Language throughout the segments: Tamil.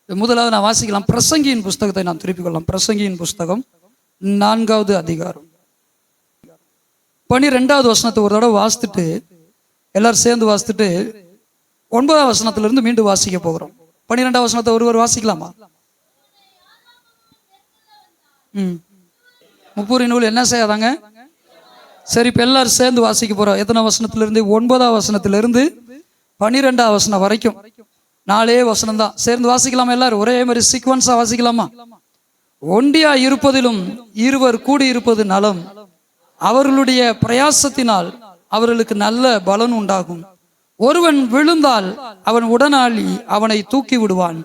முதலாவது நான் வாசிக்கலாம். பிரசங்கியின் புஸ்தகத்தை நாம் திருப்பிக் கொள்ளலாம். பிரசங்கியின் புஸ்தகம் 4வது அதிகாரம் 12வது வசனத்தை ஒரு தடவை வாசித்துட்டு எல்லாரும் சேர்ந்து வாசித்துட்டு 9வது வசனத்திலிருந்து மீண்டும் வாசிக்க போகிறோம். 12வது வசனத்தை ஒருவர் வாசிக்கலாமா? முப்பூரி நூல் என்ன செய்யாதாங்க? சரி, இப்ப எல்லாரும் சேர்ந்து வாசிக்க போறோம். எத்தனை வசனத்திலிருந்து? 9வது வசனத்திலிருந்து 12வது வசனம் வரைக்கும் 4 வசனம் தான். சேர்ந்து வாசிக்கலாமா? எல்லாரும் ஒரே மாதிரி சீக்வன்ஸா வாசிக்கலாமா? ஒண்டியா இருப்பதிலும் இருவர் கூடி இருப்பது நலம், அவர்களுடைய பிரயாசத்தினால் அவர்களுக்கு நல்ல பலன் உண்டாகும். ஒருவன் விழுந்தால் அவன் உடனாளி அவனை தூக்கி விடுவான்.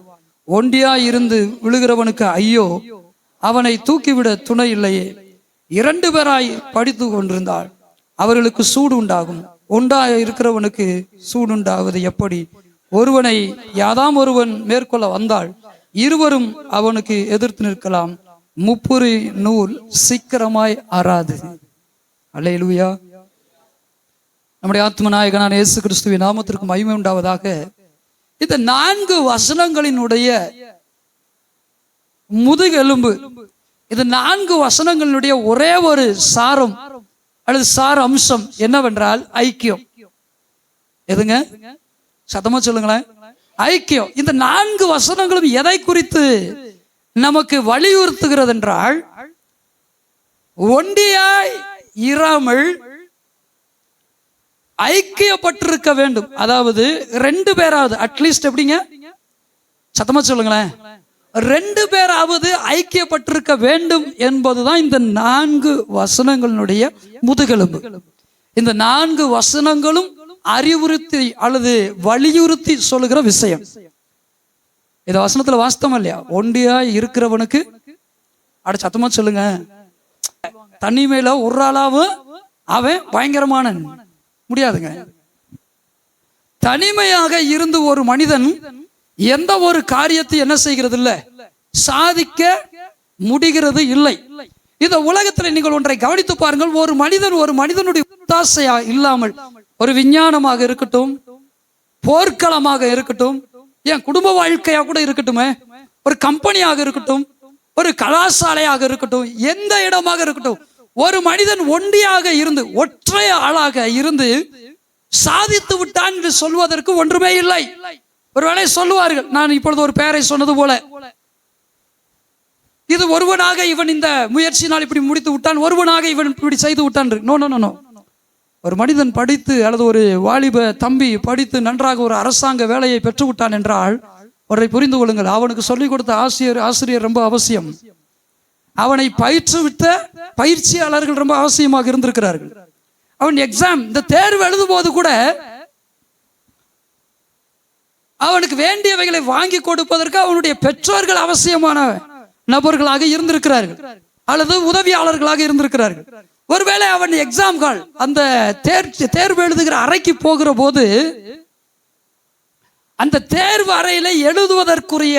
ஒண்டியா இருந்து விழுகிறவனுக்கு ஐயோ, அவனை தூக்கிவிட துணை இல்லையே. 2 பேராய் படித்து கொண்டிருந்தால் அவர்களுக்கு சூடு உண்டாகும். ஒன்றாக இருக்கிறவனுக்கு சூடு உண்டாவது எப்படி? ஒருவனை யாதாம் ஒருவன் மேற்கொள்ள வந்தால் இருவரும் அவனுக்கு எதிர்த்து நிற்கலாம். முப்புரி நூல் சீக்கிரமாய் ஆறாது. அல்லேலூயா. நம்முடைய ஆத்ம நாயகனான இயேசு கிறிஸ்துவின் நாமத்திற்கு மகிமை உண்டாவதாக. இந்த 4 வசனங்களினுடைய முதுகெலும்பு, இந்த 4 வசனங்களினுடைய ஒரே ஒரு சாரம் அல்லது சார அம்சம் என்னவென்றால் ஐக்கியம். எதுங்க? சத்தமா சொல்லுங்களேன். ஐக்கியம். இந்த 4 வசனங்களும் எதை குறித்து நமக்கு வலியுறுத்துகிறது என்றால், ஒண்டியாய் இராமல் ஐக்கியப்பட்டிருக்க வேண்டும். அதாவது 2 பேராவது அட்லீஸ்ட் எப்படிங்க? சத்தமா சொல்லுங்களேன். 2 பேராவது ஐக்கியப்பட்டிருக்க வேண்டும் என்பதுதான் இந்த 4 வசனங்களுடைய முதுகெலும்பு. இந்த 4 வசனங்களும் அறிவுறுத்தி அல்லது வலியுறுத்தி சொல்லுகிற விஷயம். இந்த வசனத்துல வாஸ்தவம் இல்லையா? ஒண்டியாய் இருக்கிறவனுக்கு அட சத்தமா சொல்லுங்க. தனிமையில ஒரு ஆளாவும் அவன் பயங்கரமான முடியாதுங்க. தனிமையாக இருந்து ஒரு மனிதன் எந்த ஒரு காரியத்தை என்ன செய்கிறது இல்லை, சாதிக்க முடிகிறது இல்லை. இந்த உலகத்தில் நீங்கள் ஒன்றை கவனித்து பாருங்கள். ஒரு மனிதனுடைய ஒத்தாசையா இல்லாமல், ஒரு விஞ்ஞானமாக இருக்கட்டும், போர்க்களமாக இருக்கட்டும், ஏன் குடும்ப வாழ்க்கையா கூட இருக்கட்டுமே, ஒரு கம்பெனியாக இருக்கட்டும், ஒரு கலாசாலையாக இருக்கட்டும், எந்த இடமாக இருக்கட்டும், ஒரு மனிதன் ஒண்டியாக இருந்து ஒற்றை ஆளாக இருந்து சாதித்து விட்டான் என்று சொல்வதற்கு ஒன்றுமே இல்லை. ஒருவேளை சொல்லுவார்கள், நான் இப்பொழுது ஒரு பெயரை சொன்னது போல, இது ஒருவனாக இவன் இந்த முயற்சியினால் இப்படி முடித்து விட்டான், ஒருவனாக இவன் இப்படி செய்து விட்டான். No no no. ஒரு மனிதன் படித்து அல்லது ஒரு வாலிப தம்பி படித்து நன்றாக ஒரு அரசாங்க வேலையை பெற்று விட்டான் என்றால் ஒன்றை புரிந்து கொள்ளுங்கள், அவனுக்கு சொல்லிக் கொடுத்த ஆசிரியர் ரொம்ப அவசியம். அவனை பயிற்றுவித்த பயிற்சியாளர்கள் ரொம்ப அவசியமாக இருந்திருக்கிறார்கள். அவன் எக்ஸாம், இந்த தேர்வு எழுதும் போது கூட அவனுக்கு வேண்டியவைகளை வாங்கி கொடுப்பதற்கு அவனுடைய பெற்றோர்கள் அவசியமான நபர்களாக இருந்திருக்கிறார்கள் அல்லது உதவியாளர்களாக இருந்திருக்கிறார்கள். ஒருவேளை அவன் எக்ஸாம் கால் அந்த தேர்வு எழுதுகிற அறைக்கு போகிற போது அந்த தேர்வு அறையில எழுதுவதற்குரிய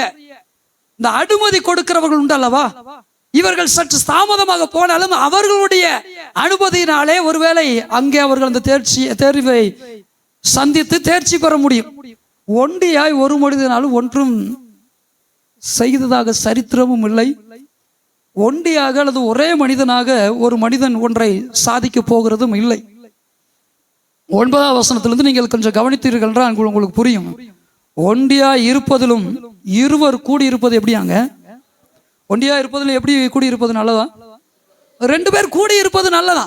இந்த அனுமதி கொடுக்கிறவர்கள் உண்டு அல்லவா, இவர்கள் சற்று தாமதமாக போனாலும் அவர்களுடைய அனுமதியினாலே ஒருவேளை அங்கே அவர்கள் அந்த தேர்வை சந்தித்து தேர்ச்சி பெற முடியும். ஒண்டியாய் ஒரு மனிதனாலும் ஒன்றும் செய்ததாக சரித்திரமும் இல்லை. ஒண்டியாக அல்லது ஒரே மனிதனாக ஒரு மனிதன் ஒன்றை சாதிக்க போகிறதும் இல்லை. 9வது வசனத்திலிருந்து நீங்கள் கொஞ்சம் கவனித்தீர்கள் என்றால் உங்களுக்கு புரியும். ஒண்டியா இருப்பதிலும் இருவர் கூடி இருப்பது எப்படியாங்க? ஒண்டியா இருப்பதிலும் எப்படி கூடி இருப்பது நல்லதா? 2 பேர் கூடி இருப்பது நல்லதா?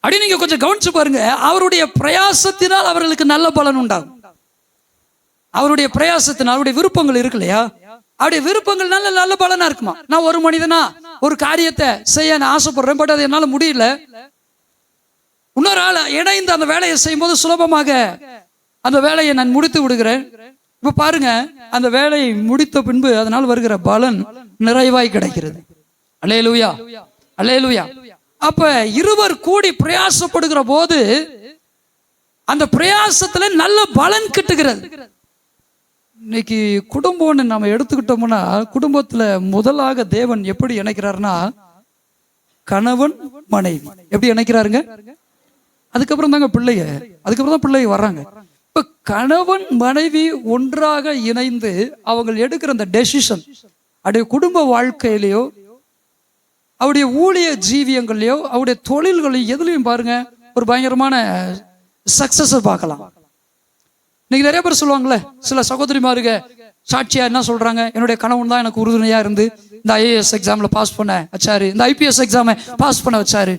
அப்படி நீங்க கொஞ்சம் கவனிச்சு பாருங்க. அவருடைய பிரயாசத்தினால் அவர்களுக்கு நல்ல பலன் உண்டாகும். அவருடைய பிரயாசத்தினால் அவருடைய விருப்பங்கள் இருக்கு இல்லையா, அவருடைய விருப்பங்கள் நல்ல பலனா இருக்குமா? நான் ஒரு மனிதனா ஒரு காரியத்தை செய்ய நான் ஆசைப்படுறேன், பட் அது என்னால முடியல. இன்னொரு ஆள் இணைந்து அந்த வேலையை செய்யும் போது சுலபமாக அந்த வேலையை நான் முடித்து விடுகிறேன். இப்ப பாருங்க, அந்த வேலையை முடித்த பின்பு அதனால் வருகிற பலன் நிறைவாய் கிடைக்கிறது. அல்லேலூயா, அல்லேலூயா. அப்ப இருவர் கூடி பிரயாசப்படுகிற போது அந்த பிரயாசத்துல நல்ல பலன் கிட்டுகிறது. இன்னைக்கு குடும்பம்னு நம்ம எடுத்துக்கிட்டோம்னா, குடும்பத்துல முதலாக தேவன் எப்படி இணைக்கிறாருன்னா, கணவன் மனைவி எப்படி இணைக்கிறாருங்க, அதுக்கப்புறம் தாங்க பிள்ளைங்க, அதுக்கப்புறம் தான் பிள்ளைங்க வர்றாங்க. இப்ப கணவன் மனைவி ஒன்றாக இணைந்து அவங்க எடுக்கிற அந்த டெசிஷன் அவருடைய குடும்ப வாழ்க்கையிலையோ அவருடைய ஊழிய ஜீவியங்கள்லையோ அவருடைய தொழில்களையும் எதுலையும் பாருங்க ஒரு பயங்கரமான சக்சஸ் பார்க்கலாம். இன்னைக்கு நிறைய பேர் சொல்லுவாங்களே, சில சகோதரிமாருங்க சாட்சியா என்ன சொல்றாங்க, என்னுடைய கணவன் தான் எனக்கு உறுதுணையா இருந்து இந்த IAS எக்ஸாம்ல பாஸ் பண்ண வச்சாரு, இந்த IPS எக்ஸாமை பாஸ் பண்ண வச்சாரு.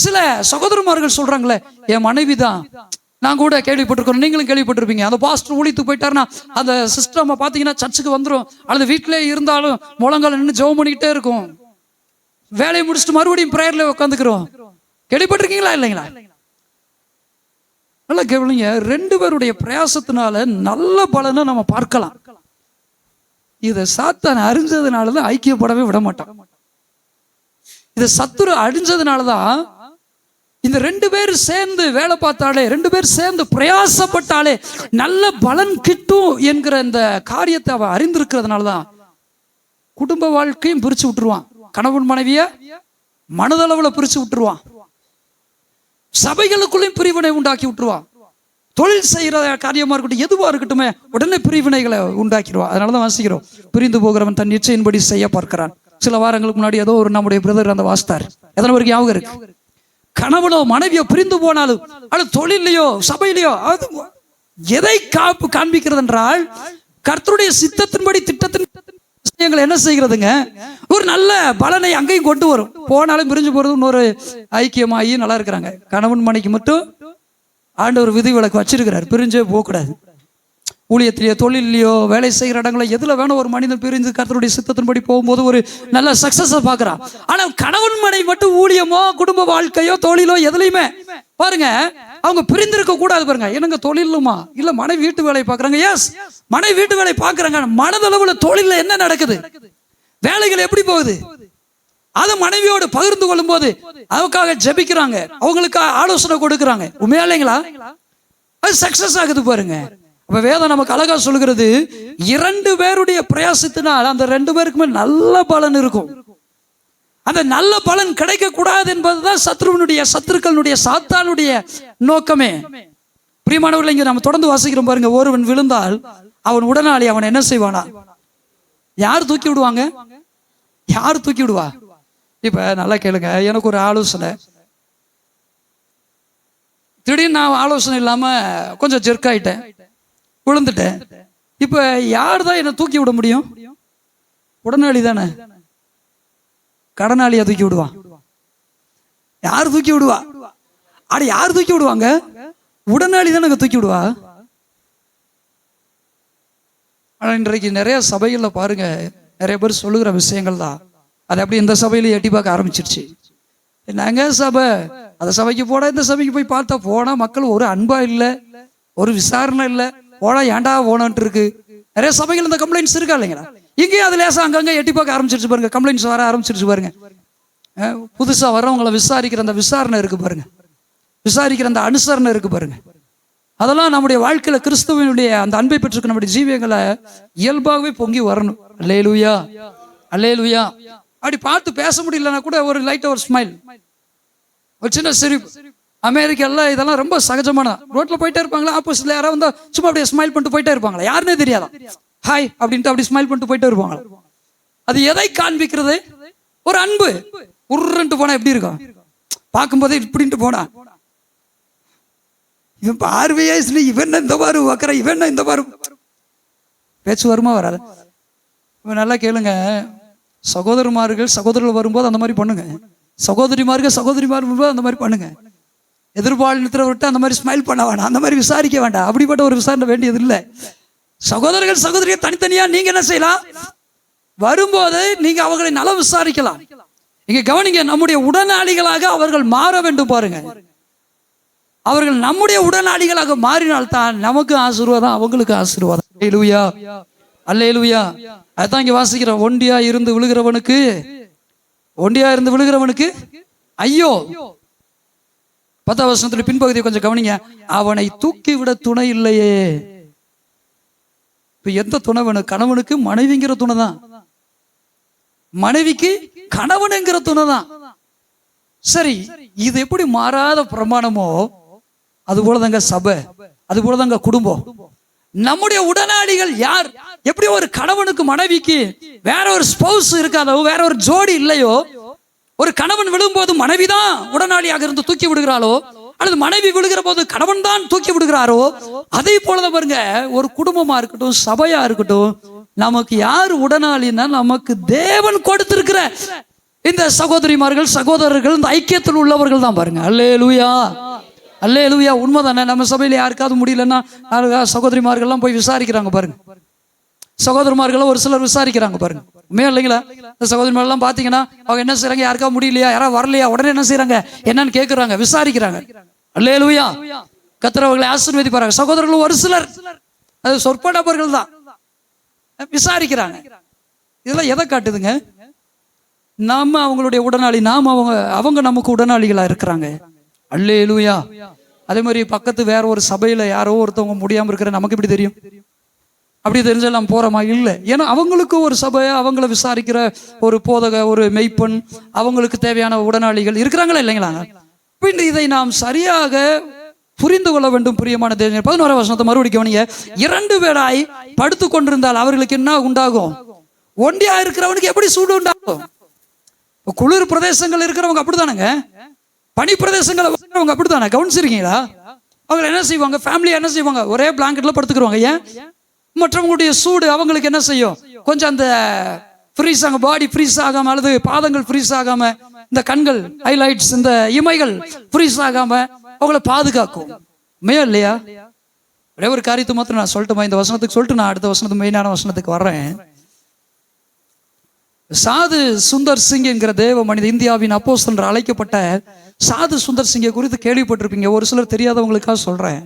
சில சகோதரமார்கள் சொல்றாங்களே, என் மனைவி தான். நான் கூட கேள்விப்பட்டிருக்கோம், நீங்களும் கேள்விப்பட்டிருப்பீங்க, அந்த பாஸ்டர் ஊழியத்துக்கு போயிட்டாருன்னா அந்த சிஸ்டம் பாத்தீங்கன்னா சர்ச்சுக்கு வந்துடும், அல்லது வீட்டிலே இருந்தாலும் முழங்கால நின்று ஜெபம் பண்ணிக்கிட்டே இருக்கும், வேலையை முடிச்சுட்டு மறுபடியும் பிரேயர்ல உட்காந்துக்கிறோம். கேள்விப்பட்டிருக்கீங்களா இல்லைங்களா? நல்லா கேளுங்க. 2 பேருடைய பிரயாசத்தினால நல்ல பலனை நம்ம பார்க்கலாம். இதை சாத்தான் அறிஞ்சதுனாலதான் ஐக்கியப்படவே விட மாட்டான். இதை சத்துரு அழிஞ்சதுனாலதான் இந்த 2 பேர் சேர்ந்து வேலை பார்த்தாலே, 2 பேர் சேர்ந்து பிரயாசப்பட்டாலே நல்ல பலன் கிட்டும் என்கிற இந்த காரியத்தை அவன் அறிந்திருக்கிறதுனாலதான் குடும்ப வாழ்க்கையும் பிரிச்சு விட்டுருவான். கணவன் மனைவிய மனதளவுல பிரிச்சு விட்டுருவான். சபைகளுக்குள்ளேயும் பிரிவினை உண்டாக்கி விட்டுருவான். தொழில் செய்யற காரியமா இருக்கட்டும், எதுவா இருக்கட்டுமே உடனே பிரிவினைகளை உண்டாக்கிடுவான். அதனாலதான் வாசிக்கிறோம், பிரிந்து போகிறவன் தன் இச்சையின்படி செய்ய பார்க்கிறான். சில வாரங்களுக்கு முன்னாடி ஏதோ ஒரு நம்முடைய பிரதர் அந்த வாசித்தார். எத்தனை பேருக்கு ஞாபகம் இருக்கு? கணவனோ மனைவியோ பிரிந்து போனாலும் அது தொழிலையோ சபையிலையோ அது எதை காண்பிக்கிறது என்றால் கர்த்தருடைய சித்தத்தின்படி திட்டத்தின் விஷயங்கள் என்ன செய்கிறதுங்க, ஒரு நல்ல பலனை அங்கேயும் கொண்டு வரும். போனாலும் பிரிஞ்சு போறது இன்னொரு ஐக்கியமாகி நல்லா இருக்கிறாங்க. கணவன் மனைக்கு மட்டும் ஆண்டவர் விதி விலக்கு வச்சிருக்கிறார், பிரிஞ்சே போகக்கூடாது. ஊழியத்திலேயோ தொழிலையோ வேலை செய்கிற இடங்களோ எதுல வேணும் ஒரு மனிதன் பிரிந்து கர்த்தருடைய சித்தத்தின்படி போகும்போது ஒரு நல்ல சக்சஸ் பார்க்கிறான். ஆனா கணவன் மனைவி மட்டும் ஊழியமோ குடும்ப வாழ்க்கையோ தொழிலோ எதுலையுமே பாருங்க அவங்க பிரிந்திருக்க கூடாது. பாருங்க, என்னங்க தொழிலுமா இல்ல மனைவி வீட்டு வேலையை பாக்குறாங்க. எஸ், மனைவி வீட்டு வேலையை பாக்குறாங்க. மனதளவுல தொழில என்ன நடக்குது, வேலைகள் எப்படி போகுது, அதை மனைவியோடு பகிர்ந்து கொள்ளும் போது அதுக்காக ஜெபிக்கிறாங்க, அவங்களுக்கு ஆலோசனை கொடுக்குறாங்க. உண்மையா இல்லைங்களா? அது சக்சஸ் ஆகுது பாருங்க. அப்ப வேதம் நமக்கு அழகா சொல்லுகிறது, 2 பேருடைய பிரயாசத்தினால் அந்த 2 பேருக்குமே நல்ல பலன் இருக்கும். அந்த நல்ல பலன் கிடைக்க கூடாது என்பதுதான் சத்துருக்களுடைய சாத்தானுடைய நோக்கமே. பிரியமானவர்கள், இங்க நம்ம தொடர்ந்து வாசிக்கிறோம் பாருங்க. ஒருவன் விழுந்தால் அவன் உடனாளி அவன் என்ன செய்வானா? யார் தூக்கி விடுவாங்க? யார் தூக்கி விடுவா? இப்ப நல்லா கேளுங்க, எனக்கு ஒரு ஆலோசனை. திடீர்னு நான் ஆலோசனை இல்லாம கொஞ்சம் ஜெர்க்காயிட்டேன், விழுந்துட்டேன். இப்ப யார் தான் என்ன தூக்கி விட முடியும்? உடனாளி தானே. கடனாளியா தூக்கி விடுவான்? யார் தூக்கி விடுவா? அட யார் தூக்கி விடுவாங்க? உடனாளி தானே தூக்கி விடுவா. ஆனா இன்றைக்கு நிறைய சபைகள்ல பாருங்க, நிறைய பேர் சொல்லுகிற விஷயங்கள் தான் அது அப்படி இந்த சபையில எட்டி பார்க்க ஆரம்பிச்சிருச்சு. நாங்க சபை, அந்த சபைக்கு போனா இந்த சபைக்கு போய் பார்த்தா போனா மக்கள் ஒரு அன்பா இல்லை, ஒரு விசாரணை இல்லை, போனா ஏண்டா போனன்ட்டு இருக்கு. நிறைய சபைகள் இந்த கம்ப்ளைண்ட்ஸ் இருக்கா இல்லைங்களா? இங்கேயும் அது லேசா அங்கங்க எட்டி பார்க்க ஆரம்பிச்சிருச்சு பாருங்க. கம்ப்ளைண்ட்ஸ் வர ஆரம்பிச்சிருச்சு பாருங்க. புதுசா வர்றவங்களை விசாரிக்கிற அந்த விசாரணை இருக்கு பாருங்க, விசாரிக்கிற அந்த அனுசரணை இருக்கு பாருங்க. அதெல்லாம் நம்முடைய வாழ்க்கையில கிறிஸ்துவனுடைய அந்த அன்பை பெற்றுக்க நம்முடைய ஜீவியங்களை இயல்பாகவே பொங்கி வரணும். அல்லேலூயா, அல்லேலூயா. அப்படி பார்த்து பேச முடியலன்னா கூட ஒரு லைட் ஒரு ஸ்மைல், ஒரு சின்ன சிரிப்பு. அமெரிக்கால இதெல்லாம் ரொம்ப சகஜமான. ரோட்ல போயிட்டே இருப்பாங்களா, ஆப்போசிட்ல யாராவது வந்தா சும்மா அப்படியே ஸ்மைல் பண்ணிட்டு போயிட்டே இருப்பாங்களா, யாருன்னே தெரியாதான், ஹாய் அப்படின்ட்டு அப்படி ஸ்மைல் பண்ணிட்டு போயிட்டே இருப்பாங்களா. அது எதை காண்பிக்கிறது? ஒரு அன்பு. உருன்ட்டு போனா எப்படி இருக்கும்? பார்க்கும்போதே இப்படின்ட்டு போனா இவன் பார்வையே இவன் இந்த பாரு வைக்கிற, இவன் இந்த பாரு பேச்சு வருமா வராது? இவன் நல்லா கேளுங்க, சகோதரர்கள் வரும்போது அந்த மாதிரி பண்ணுங்க, சகோதரிமார் வரும்போது அந்த மாதிரி பண்ணுங்க. எதிர்பாலினத்தை அந்த மாதிரி ஸ்மைல் பண்ண வேண்டாம், அந்த மாதிரி விசாரிக்க வேண்டாம். அப்படிப்பட்ட ஒரு விசாரணை வேண்டியது இல்லை. சகோதரிகள் தனித்தனியா நீங்க என்ன செய்யலாம்? வரும்போது நீங்க அவர்களை நலம் விசாரிக்கலாம். இங்க கவனிங்க, நம்முடைய உடனாளிகளாக அவர்கள் மாற வேண்டும் பாருங்க. அவர்கள் நம்முடைய உடனாளிகளாக மாறினால்தான் நமக்கு ஆசீர்வாதம், அவங்களுக்கு ஆசீர்வாதம். அல்லேலூயா, அல்லேலூயா. அதான் இங்க வாசிக்கிறோம், ஒண்டியா இருந்து விழுகிறவனுக்கு ஐயோ. 10ஆம் வசனத்துல பின்பகுதியை கொஞ்சம் கவனிங்க. அவனை தூக்கி விட துணை இல்லையே. இப்ப எந்த துணை வேணும்? கணவனுக்கு மனைவிங்கிற துணை தான், மனைவிக்கு கணவனுங்கிற துணை தான். சரி, இது எப்படி மாறாத பிரமாணமோ அது போலதாங்க சபை. அது போலதாங்க குடும்பம். நம்முடைய உடனாளிகள் யார்? எப்படி ஒரு கணவனுக்கு மனைவிக்கு வேற ஒரு ஸ்பௌஸ் இருக்காதோ, வேற ஒரு ஜோடி இல்லையோ, ஒரு கணவன் விழும்போது மனைவிதான் உடனாளியாக இருந்து தூக்கி விடுகிறாளோ, அல்லது மனைவி விழுகிற போது கணவன் தான் தூக்கி விடுகிறாரோ, அதே போலதான் பாருங்க ஒரு குடும்பமா இருக்கட்டும், சபையா இருக்கட்டும், நமக்கு யார் உடனாளின்னா நமக்கு தேவன் கொடுத்திருக்கிற இந்த சகோதரிமார்கள் சகோதரர்கள், இந்த ஐக்கியத்தில் உள்ளவர்கள் தான் பாருங்க. அல்லேலூயா, அல்லேலூயா. உண்மைதானே? நம்ம சபையில யாருக்காவது முடியலன்னா சகோதரிமார்கள்லாம் போய் விசாரிக்கிறாங்க பாருங்க. சகோதரமார்களும் ஒரு சிலர் விசாரிக்கிறாங்க பாருங்க. உண்மையா இல்லைங்களா? இந்த சகோதரிமாரெல்லாம் பாத்தீங்கன்னா அவங்க என்ன செய்யறாங்க, யாருக்காவது முடியலையா, யாராவது வரலையா, உடனே என்ன செய்யறாங்க, என்னன்னு கேட்கறாங்க, விசாரிக்கிறாங்க. அல்லேலூயா. கர்த்தர் அவர்களை ஆசீர்வதிப்பார்கள். சகோதரர்கள் ஒரு சிலர், அது சொற்ப நபர்கள் தான், விசாரிக்கிறாங்க. இதெல்லாம் எதை காட்டுதுங்க? நாம அவங்களுடைய உடனாளி, நாம அவங்க நமக்கு உடனாளிகளா இருக்கிறாங்க. அல்லேலூயா. அதே மாதிரி பக்கத்து வேற ஒரு சபையில யாரோ ஒருத்தவங்க முடியாம இருக்கிற நமக்கு எப்படி தெரியும்? அப்படி தெரிஞ்சால் நம்ம போறோமா? இல்லை. ஏன்னா அவங்களுக்கு ஒரு சபை, அவங்கள விசாரிக்கிற ஒரு போதக, ஒரு மெய்ப்பெண், அவங்களுக்கு தேவையான உடனாளிகள் இருக்கிறாங்களா இல்லைங்களா? பின் இதை நாம் சரியாக புரிந்து கொள்ள வேண்டும். பிரியமான தேவனே, 11ஆம் வசனத்தை மறுபடியும் கவனிங்க. 2 பேராய் படுத்து கொண்டிருந்தால் அவர்களுக்கு என்ன உண்டாகும்? ஒண்டியா இருக்கிறவனுக்கு எப்படி சூடு உண்டாகும்? குளிர் பிரதேசங்கள் இருக்கிறவங்க அப்படித்தானுங்க, பனி பிரதேசங்கள் இருக்கிறவங்க அப்படித்தானே. கவனிச்சிருக்கீங்களா? அவங்க என்ன செய்வாங்க, ஃபேமிலியா என்ன செய்வாங்க, ஒரே பிளாங்கெட்ல படுத்துக்குருவாங்க. ஏன்? மற்றவங்களுடைய சூடு அவங்களுக்கு என்ன செய்யும், கொஞ்சம் அந்த ஃப்ரீஸ் ஆக, பாடி ஃப்ரீஸ் ஆகாம, அல்லது பாதங்கள் ஃப்ரீஸ் ஆகாம, இந்த கண்கள் ஹைலைட்ஸ், இந்த இமைகள் ஃப்ரீஸ் ஆகாம அவங்கள பாதுகாக்கும். மே இல்லையா? ஒரே ஒரு காரியத்தை மாத்திரம் நான் சொல்லட்டுமா? இந்த வசனத்துக்கு சொல்லிட்டு நான் அடுத்த வசனத்துக்கு, மெயினான வசனத்துக்கு வர்றேன். சாது சுந்தர் சிங் என்கிற தேவ மனித, இந்தியாவின் அப்போஸ்தலர் அழைக்கப்பட்ட சாது சுந்தர் சிங்கை குறித்து கேள்விப்பட்டிருப்பீங்க. ஒரு சிலர் தெரியாதவங்களுக்காக சொல்றேன்.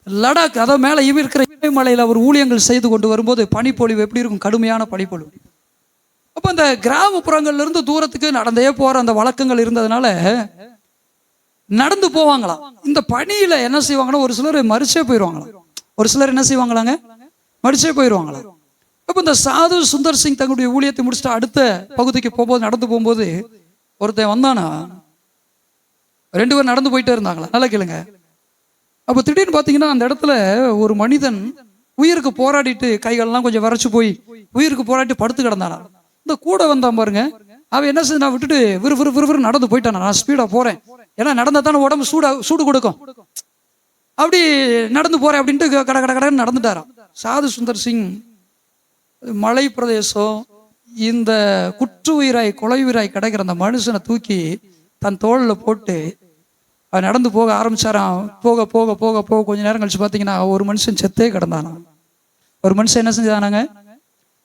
லடாக், அதாவது மேலே இருக்கிற இமயமலையில் அவர் ஊழியங்கள் செய்து கொண்டு வரும்போது பனிப்பொழிவு எப்படி இருக்கும்? கடுமையான பனிப்பொழிவு. அப்போ அந்த கிராமப்புறங்கள்ல இருந்து தூரத்துக்கு நடந்தே போற அந்த வழக்கங்கள் இருந்ததுனால நடந்து போவாங்களாம். இந்த பனியில என்ன செய்வாங்கன்னா ஒரு சிலர் மறிச்சே போயிடுவாங்களாம். ஒரு சிலர் என்ன செய்வாங்களாங்க, மறிச்சே போயிடுவாங்களாம். அப்போ இந்த சாது சுந்தர் சிங் தங்களுடைய ஊழியத்தை முடிச்சுட்டு அடுத்த பகுதிக்கு போகும்போது, நடந்து போகும்போது ஒருத்தன் வந்தானா, 2 பேர் நடந்து போயிட்டே இருந்தாங்களா. நல்லா கேளுங்க. அப்போ திடீர்னு பார்த்தீங்கன்னா அந்த இடத்துல ஒரு மனிதன் உயிருக்கு போராடிட்டு, கைகள்லாம் கொஞ்சம் வரைச்சு போய் உயிருக்கு போராடி படுத்து கிடந்தானா. இந்த கூட வந்தான் பாருங்க, அவன் என்ன செஞ்சு, நான் விட்டுட்டு விறுவிறு நடந்து போயிட்டானா. நான் ஸ்பீடா போறேன், ஏன்னா நடந்தா தானே உடம்பு சூடு கொடுக்கும். அப்படி நடந்து போறேன் அப்படின்ட்டு கட கட கடன்னு நடந்துட்டாராம். சாது சுந்தர் சிங் மலை பிரதேசம், இந்த குற்று உயிராய் கொலை உயிராய் கிடைக்கிற அந்த மனுஷனை தூக்கி தன் தோளில் போட்டு அவன் நடந்து போக ஆரம்பிச்சாராம். போக போக போக போக கொஞ்ச நேரம் கழிச்சு பார்த்தீங்கன்னா ஒரு மனுஷன் செத்தே கிடந்தானா. ஒரு மனுஷன் என்ன செஞ்சானாங்க,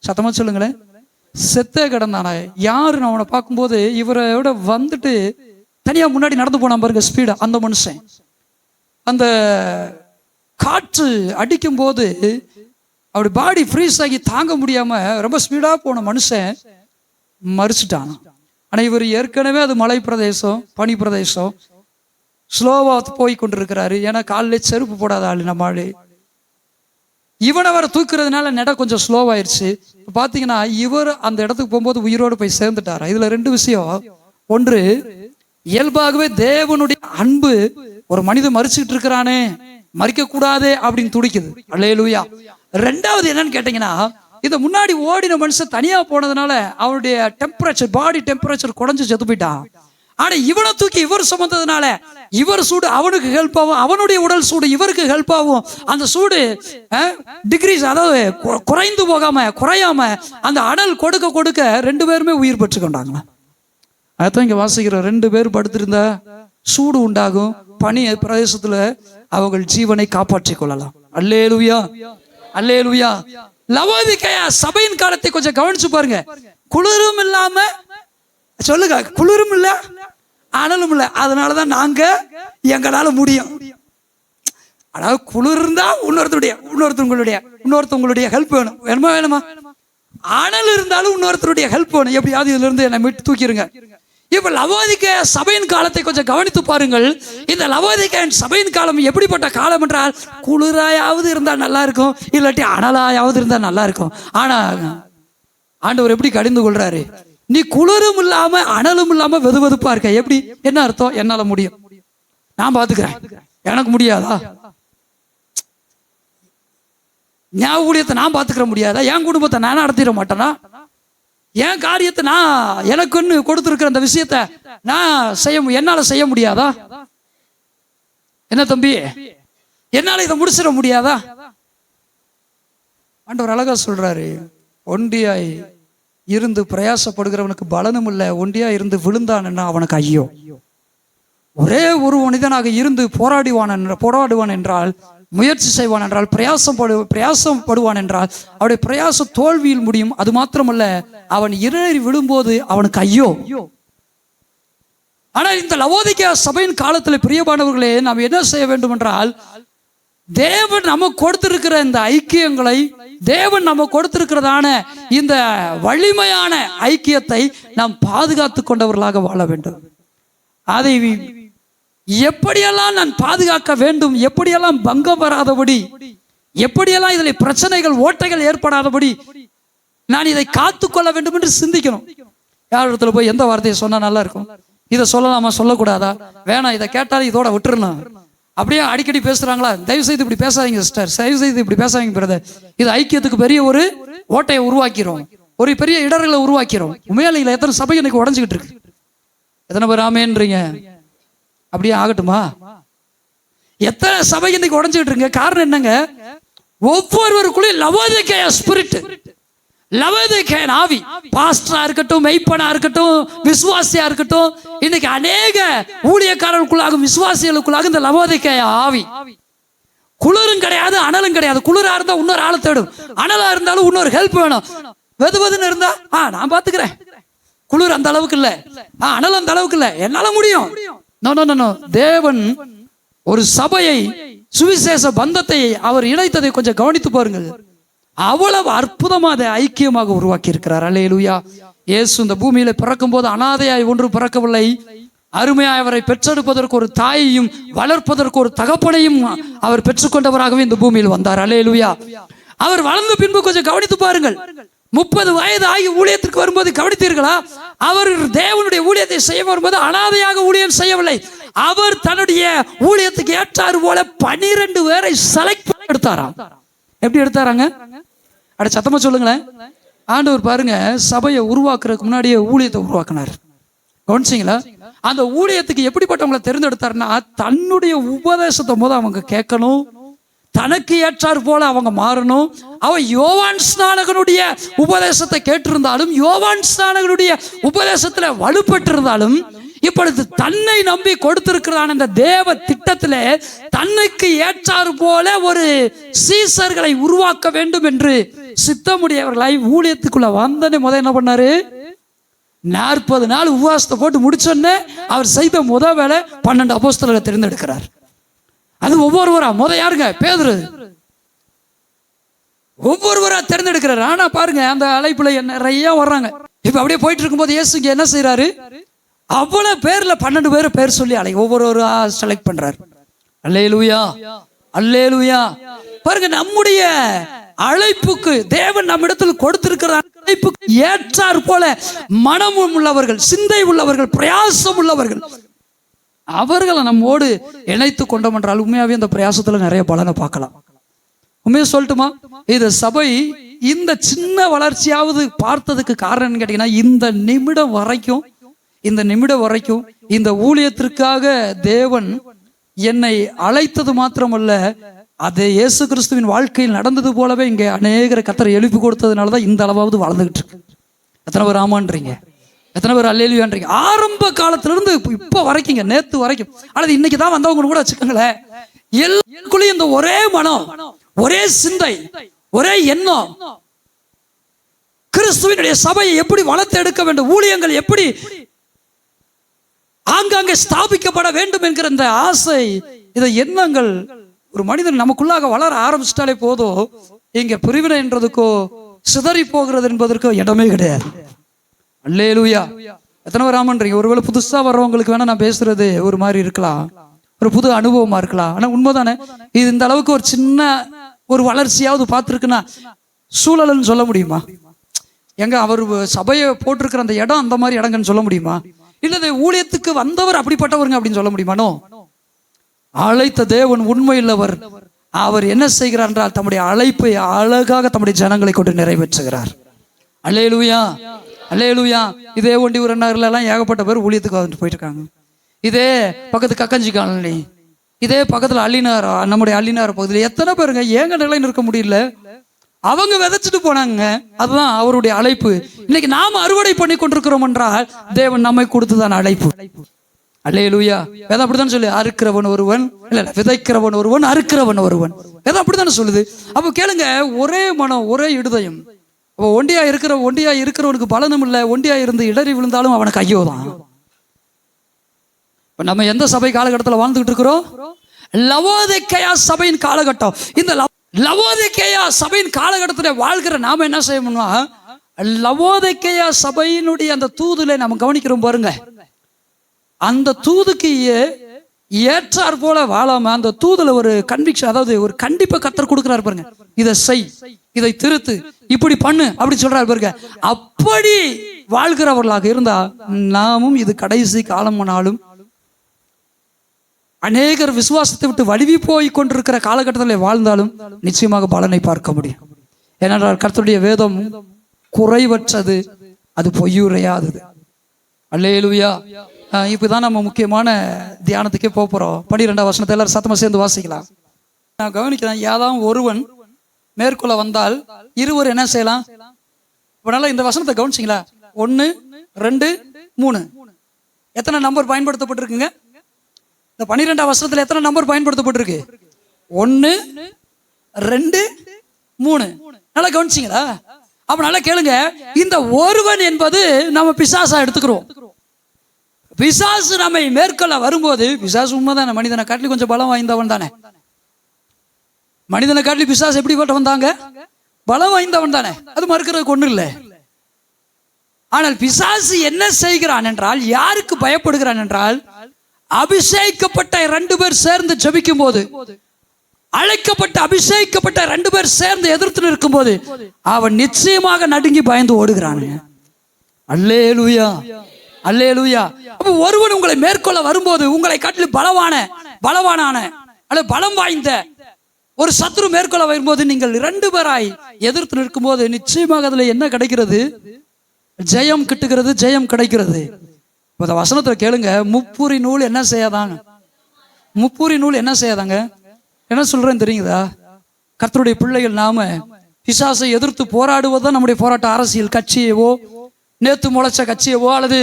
சத்தமா சொல்லுங்களேன், செத்தே கிடந்தானா. யாருன்னு அவனை பார்க்கும்போது இவரோட வந்துட்டு தனியா முன்னாடி நடந்து போனான் பாருங்க, ஸ்பீடா. அந்த மனுஷன் அந்த காற்று அடிக்கும் போது அப்படி பாடி ஃப்ரீஸ் ஆகி தாங்க முடியாம ரொம்ப ஸ்பீடா போன மனுஷன் மறிச்சிட்டான். ஆனா இவர் ஏற்கனவே அது மலை பிரதேசம், பனி பிரதேசம், ஸ்லோவா போய் கொண்டிருக்கிறாரு. ஏன்னா காலில் செருப்பு போடாத ஆளு நம்ம ஆளு. இவனை வர தூக்குறதுனால நட கொஞ்சம் ஸ்லோவாயிருச்சு. பாத்தீங்கன்னா இவர் அந்த இடத்துக்கு போகும்போது உயிரோடு போய் சேர்ந்துட்டாரா. இதுல 2 விஷயம். ஒன்று, இயல்பாகவே தேவனுடைய அன்பு ஒரு மனிதன் மறிச்சுட்டு இருக்கிறானே, மறிக்க கூடாதே அப்படின்னு துடிக்குது. அல்லேலூயா. 2வது என்னன்னு கேட்டீங்கன்னா, இதை முன்னாடி ஓடின மனுஷன் தனியா போனதுனால அவனுடைய டெம்பரேச்சர், பாடி டெம்பரேச்சர் குறைஞ்சு செத்து போயிட்டான். ஆனா இவனை தூக்கி இவர் சுமந்ததுனால இவர் சூடு அவனுக்கு ஹெல்ப் ஆகும், அவனுடைய உடல் சூடு இவருக்கு ஹெல்ப் ஆகும். அந்த சூடு டிகிரிஸ், அதாவது குறைந்து போகாம குறையாம அந்த அனல் கொடுக்க கொடுக்க 2 பேருமே உயிர் பெற்று கொண்டாங்களா. அதான் இங்க வாசிக்கிற 2 பேர் படுத்திருந்தா சூடு உண்டாகும், பனி பிரதேசத்துல அவங்கள் ஜீவனை காப்பாற்றிக் கொள்ளலாம். அல்லேலூயா, அல்லேலூயா. லவோதிக்கேயா சபையின் காலத்தை கொஞ்சம் கவனிச்சு பாருங்க. குளிரும் இல்லாம, சொல்லுங்க, குளிரும் இல்ல அனலும் இல்ல, அதனாலதான் நாங்க எங்களால முடியும். அதாவது குளிர் இருந்தா இன்னொருத்தவங்களுடைய ஹெல்ப் வேணும். வேணுமா? அனல் இருந்தாலும் இன்னொருத்தருடைய ஹெல்ப் வேணும். எப்படியாவது இதுல இருந்து என்னை மீட்டு தூக்கிடுங்க. இப்ப லவோதிக்கேயா சபையின் காலத்தை கொஞ்சம் கவனித்து பாருங்கள். இந்த லவோதிக்கேயா சபையின் காலம் எப்படிப்பட்ட காலம் என்றால், குளிராயாவது இருந்தா நல்லா இருக்கும், இல்லாட்டி அனலாயாவது இருந்தா நல்லா இருக்கும். ஆனா ஆண்டவர் எப்படி கடிந்து கொள்றாரு, நீ குளிரும் இல்லாம அனலும் இல்லாம வெதுவெதுப்பா இருக்க. எப்படி? என்ன அர்த்தம்? என்னால முடியும், நான் பாத்துக்கிறேன். எனக்கு முடியாதா? என் ஊழியத்தை நான் பார்த்துக்கிற முடியாதா? என் குடும்பத்தை நான் நடத்திட மாட்டேனா? என் காரியத்தை நான் எனக்குன்னு கொடுத்துருக்கிற அந்த விஷயத்த நான் என்னால செய்ய முடியாதா? என்ன தம்பி, என்னால இதை முடிச்சிட முடியாதா? ஆண்டவர் அழகா சொல்றாரு, ஒண்டியாய் இருந்து பிரயாசப்படுகிறவனுக்கு பலனும் இல்லை, ஒண்டியா இருந்து விழுந்தான்னா அவனுக்கு ஐயோ. ஒரே ஒரு மனிதனாக இருந்து போராடுவான் என்றால், முயற்சி செய்வான் என்றால், பிரயாசப்படுவான் என்றால் அவருடைய பிரயாசம் தோல்வியில் முடியும். அது மாத்திரமல்ல, அவன் இடறி விழும்போது அவனுக்கு ஐயோ. ஆனால் இந்த லவோதிக்கேயா சபையின் காலத்தில் பிரியமானவர்களே, நாம் என்ன செய்ய வேண்டும் என்றால், தேவன் நமக்கு கொடுத்திருக்கிற இந்த ஐக்கியங்களை, தேவன் நம்ம கொடுத்திருக்கிறதான இந்த வலிமையான ஐக்கியத்தை நாம் பாதுகாத்து கொண்டவர்களாக வாழ வேண்டும். அதை எப்படியெல்லாம் நான் பாதுகாக்க வேண்டும், எப்படியெல்லாம் பங்கம் வராதபடி, எப்படியெல்லாம் இதில் பிரச்சனைகள் ஓட்டைகள் ஏற்படாதபடி நான் இதை காத்துக்கொள்ள வேண்டும் என்று சிந்திக்கணும். யார் இடத்துல போய் எந்த வார்த்தையை சொன்னா நல்லா இருக்கும், இதை சொல்லலாமா சொல்லக்கூடாதா, வேணாம் இதை கேட்டாலும் இதோட விட்டுறணும், அப்படியே அடிக்கடி பேசுறாங்களா, தயவு செய்து இப்படி பேசாதீங்க சிஸ்டர், தயவு செய்து இப்படி பேசாதீங்க பிரதர், இது ஐக்கியத்துக்கு பெரிய ஒரு ஓட்டையை உருவாக்கிறோம், ஒரு பெரிய இடர்களை உருவாக்கிறோம். உண்மையில எத்தனை சபை எனக்கு உடஞ்சுக்கிட்டு இருக்கு, எத்தனை பேர் ஆமேன்றீங்க? அப்படியே ஆகட்டுமா? எத்தனை சபை இன்னைக்கு உடஞ்சுக்கிட்டு இருங்க? காரணம் என்னங்க? ஒவ்வொருவருக்குள்ளேயும் லவோதிக்கேயா ஸ்பிரிட், லவோதிக்கேயா ஆவி, பாஸ்டரா இருக்கட்டும், மெய்ப்பனா இருக்கட்டும், விசுவாசியா இருக்கட்டும், இன்னைக்கு அநேக ஊழியக்காரர்களுக்குள்ளாக விசுவாசிகளுக்குள்ளாக இந்த லவோதிக்கேயா ஆவி. குளிரும் கிடையாது, அனலும் கிடையாது. குளிரா இருந்தா இன்னொரு ஆளை தேடும், அனலா இருந்தாலும் இன்னொரு ஹெல்ப் வேணும். வெதுவதுன்னு இருந்தா நான் பாத்துக்கிறேன், குளிர் அந்த அளவுக்கு இல்ல, அனல் அந்த அளவுக்கு இல்ல, என்னால முடியும். தேவன் ஒரு சபையை, சுவிசேஷ பந்தத்தை அவர் இணைத்ததை கொஞ்சம் கவனித்து பாருங்கள். அவ்வளவு அற்புதமாக ஐக்கியமாக உருவாக்கி இருக்கிறார். அல்லேலூயா. இயேசு இந்த பூமியில பிறக்கும் போது அனாதையாய் ஒன்று பிறக்கவில்லை, அருமையாய் அவரை பெற்றெடுப்பதற்கு ஒரு தாயையும் வளர்ப்பதற்கு ஒரு தகப்பனையும் அவர் பெற்றுக்கொண்டவராகவே இந்த பூமியில் வந்தார். அல்லேலூயா. அவர் வளர்ந்த பின்பு கொஞ்சம் கவனித்து பாருங்கள். 30 வயது ஆகி ஊழியத்திற்கு வரும்போது கவனித்தீர்களா? அவர் தேவனுடைய ஊழியத்தை செய்ய வரும்போது அனாதையாக ஊழியம் செய்யவில்லை. அவர் தன்னுடைய ஊழியத்துக்கு ஏற்றாறு போல 12 பேரை செலக்ட் பண்ணி எடுத்தாராம். எப்படி எடுத்தாராங்க? அட சத்தமா சொல்லுங்களேன். ஆண்டவர் பாருங்க, சபையை உருவாக்குறதுக்கு முன்னாடியே ஊழியத்தை உருவாக்குனார். கவனிச்சிங்களா? அந்த ஊழியத்துக்கு எப்படிப்பட்டவங்களை தேர்ந்தெடுத்தாருன்னா, தன்னுடைய உபதேசத்தை போது அவங்க கேட்கணும், தனக்கு ஏற்றார் போல அவங்க மாறணும். அவன் யோவான் ஸ்நானகனுடைய உபதேசத்தை கேட்டிருந்தாலும், யோவான் ஸ்நானகனுடைய உபதேசத்துல வலுப்பட்டிருந்தாலும், இப்பொழுது தன்னை நம்பி கொடுத்திருக்கிறான் இந்த தேவ திட்டத்திலே தன்னைக்கு ஏற்றாறு போல ஒரு சீசர்களை உருவாக்க வேண்டும் என்று சித்தமுடையவர்களாய் ஊழியத்துக்குள்ள வந்தனே என்ன பண்ணாரு? 40 நாள் உபவாசத்தை போட்டு முடிச்சோன்னே அவர் செய்த முதல் வேலை 12 அப்போஸ்தலரை தேர்ந்தெடுக்கிறார். அது ஒவ்வொருவரா யாருங்க? பேதுரு. ஒவ்வொருவரா தேர்ந்தெடுக்கிறார். ஆனா பாருங்க, அந்த அழைப்புல நிறைய வர்றாங்க. இப்ப அப்படியே போயிட்டு இருக்கும்போது இயேசு இங்க என்ன செய்யறாரு? அவ்வளவு பேர்ல 12 பேரை பேர் சொல்லி ஒவ்வொருவரா செலக்ட் பண்றாரு. அல்லேலூயா, அல்லேலூயா. பாருங்க, நம்முடைய அழைப்புக்கு தேவன் நம்மிடத்தில் கொடுத்திருக்கிற அழைப்புக்கு ஏற்றார் போல மனமும் உள்ளவர்கள், சிந்தை உள்ளவர்கள், பிரயாசம் உள்ளவர்கள், அவர்களை நம்மோடு இணைத்து கொண்டோம் என்றால் உண்மையாவே அந்த பிரயாசத்துல நிறைய பலனை பார்க்கலாம். உண்மையை சொல்லட்டுமா? இது சபை இந்த சின்ன வளர்ச்சியாவது பார்த்ததுக்கு காரணம் கேட்டீங்கன்னா, இந்த நிமிடம் வரைக்கும் இந்த ஊழியத்திற்காக தேவன் என்னை அழைத்தது மாத்திரமல்ல, அது இயேசு கிறிஸ்துவின் வாழ்க்கையில் நடந்தது போலவே இங்கே அநேகரை கர்த்தர் எழுப்பி கொடுத்ததுனாலதான் இந்த அளவாவது வளர்ந்துகிட்டு இருக்கு. எத்தனை பேர் ஆமான்றீங்க? எத்தனை பேர் அல்லேலூயான்றீங்க? ஆரம்ப காலத்துல இருந்து இப்ப வரைக்கும், நேத்து வரைக்கும், அல்லது இன்னைக்கு தான் வந்தவங்க கூட வச்சுக்கோங்களேன், எல்லாருக்குள்ளயும் இந்த ஒரே மனம், ஒரே சிந்தை, ஒரே எண்ணம், கிறிஸ்துவினுடைய சபையை எப்படி வளர்த்து எடுக்க வேண்டும், ஊழியங்கள் எப்படி ஆங்காங்கே ஸ்தாபிக்கப்பட வேண்டும் என்கிற இந்த ஆசை, இதை எண்ணங்கள் ஒரு மனிதன் நமக்குள்ளாக வளர ஆரம்பிச்சிட்டாலே போதும், இங்க பிரிவினை என்றதுக்கோ சிதறி போகிறது என்பதற்கோ இடமே கிடையாது. அல்லேலூயா. எத்தனை பேர் ஆமன்றீங்க? ஒருவேளை புதுசா வர்றவங்களுக்கு வேணா நான் பேசுறது ஒரு மாதிரி இருக்கலாம், ஒரு புது அனுபவமா இருக்கலாம். ஆனா உண்மைதானே, இது இந்த அளவுக்கு ஒரு சின்ன ஒரு வளர்ச்சியாவது பார்த்துருக்குன்னா சூழல்னு சொல்ல முடியுமா? எங்க அவர் சபையை போட்டிருக்கிற அந்த இடம் அந்த மாதிரி இடங்கன்னு சொல்ல முடியுமா? இல்லது ஊழியத்துக்கு வந்தவர் அப்படிப்பட்டவருங்க அப்படின்னு சொல்ல முடியுமானோ? அழைத்த தேவன் உண்மை இல்லவர், அவர் என்ன செய்கிறார் என்றால் தம்முடைய அழைப்பை அழகாக தம்முடைய ஜனங்களை கொண்டு நிறைவேற்றுகிறார். அல்லேலூயா, அல்லேலூயா. இதே ஒண்டி ஊரன்னார்லாம் ஏகப்பட்ட பேர் ஊழியத்துக்கு வந்துட்டு போயிட்டு இருக்காங்க. இதே பக்கத்து கக்கஞ்சி காலனி, இதே பக்கத்துல அள்ளினார், நம்முடைய அள்ளினார் பகுதியில் எத்தனை பேருங்க ஏங்க நிலை நிற்க முடியல. அவங்க விதைச்சிட்டு போனாங்க. அதுதான் அவருடைய அழைப்பு. இன்னைக்கு நாம அறுவடை பண்ணி கொண்டிருக்கிறோம் என்றால் தேவன் நம்மை கொடுத்துதான் அழைப்பு. அல்லேலூயா. வேதம் அப்படித்தான் சொல்லு, அறுக்கிறவன் ஒருவன், இல்ல விதைக்கிறவன் ஒருவன், அறுக்கிறவன் ஒருவன். வேதம் அப்படித்தானே சொல்லுது. அப்ப கேளுங்க, ஒரே மனம் ஒரே இருதயம். ஒண்டியா இருக்கிறவனுக்கு பலனும் இல்லை, ஒண்டியா இருந்து இடறி விழுந்தாலும் அவனுக்கு ஐயோதான். இப்ப நம்ம எந்த சபை காலகட்டத்தில் வாழ்ந்துகிட்டு இருக்கிறோம்? லவோதிக்கேயா சபையின் காலகட்டம். இந்த லவோதிக்கேயா சபையின் காலகட்டத்தில் வாழ்கிற நாம என்ன செய்யணும்னா, லவோதிக்கேயா சபையினுடைய அந்த தூதுல நம்ம கவனிக்கிறோம் பாருங்க. அந்த தூதுக்கு ஏற்றார் போல வாழாம அந்த தூதுல ஒரு கன்விக்ஷன், அதாவது ஒரு கண்டிப்பை கர்த்தர் கொடுக்கிறார் பாருங்க. இதை செய், இதை திருத்து, இப்படி பண்ணு அப்படி சொல்றாரு பாருங்க. அப்படி வாழ்கிறவர்களாக இருந்தா நாமும் இது கடைசி காலமானாலும் அநேகர் விசுவாசத்தை விட்டு வழுவி போய் கொண்டிருக்கிற காலகட்டத்தில் வாழ்ந்தாலும் நிச்சயமாக பலனை பார்க்க முடியும். ஏனென்றால் கர்த்தருடைய வேதம் குறைவற்றது, அது பொய்யுரையாதது. அல்லேலூயா. இப்பதான் நம்ம முக்கியமான தியானத்துக்கே போறோம். 12ஆம் வசனத்தை எல்லாரும் சத்தமா சேர்ந்து வாசிக்கலாம். நான் கவனிக்கிறேன், ஏதாவது ஒருவன் மேற்கொள்ள வந்தால் இருவர் என்ன செய்யலாம். அதனால இந்த வசனத்தை கவனிச்சிங்களா? 1, 2, 3 எத்தனை நம்பர் பயன்படுத்தப்பட்டிருக்குங்க? இந்த 12ஆம் வசனத்துல எத்தனை நம்பர் பயன்படுத்தப்பட்டிருக்கு? 1, 2, 3. நல்லா கவனிச்சிங்களா? அப்ப நல்லா கேளுங்க, இந்த ஒருவன் என்பது நம்ம பிசாசா எடுத்துக்கிறோம். பிசாசு நம்மை மேற்கொள்ள வரும்போது, பிசாசு உண்மைதானே, மனிதனை காட்டிலும் கொஞ்சம் பலம் வாய்ந்தவன் தானே. மனிதனை காட்டிலும் பிசாசு எப்படிப்பட்ட வந்தாங்க? பலம் வாய்ந்தவன் தானே, அது மறுக்கிறதுக்கு ஒண்ணு இல்லை. ஆனால் பிசாசு என்ன செய்கிறான் என்றால், யாருக்கு பயப்படுகிறான் என்றால், அபிஷேகிக்கப்பட்ட 2 பேர் சேர்ந்து ஜெபிக்கும் போது, அழைக்கப்பட்ட அபிஷேகிக்கப்பட்ட 2 பேர் சேர்ந்து எதிர்த்து நிற்கும் போது அவன் நிச்சயமாக நடுங்கி பயந்து ஓடுகிறான். அல்லேலூயா, அல்லேலூயா. அப்ப ஒருவன் உங்களை மேற்கொள்ள வரும்போது, உங்களை காட்டிலும் பலவானான அல்லது பலம் வாய்ந்த ஒரு சத்ரு மேற்கொள்ள வரும்போது, நீங்கள் 2 பேராய் எதிர்த்து நிற்கும் போது நிச்சயமாக அதுல என்ன கிடைக்கிறது? ஜெயம் கிட்டுகிறது, ஜெயம் கிடைக்கிறது. இந்த வசனத்தை கேளுங்க, முப்புரி நூல் என்ன செய்யாதாங்க? முப்புரி நூல் என்ன செய்யாதாங்க? என்ன சொல்றேன்னு தெரியுங்களா? கர்த்தருடைய பிள்ளைகள் நாம பிசாசை எதிர்த்து போராடுவதுதான் நம்முடைய போராட்டம். அரசியல் கட்சியவோ, நேத்து முளைச்ச கட்சியவோ, அல்லது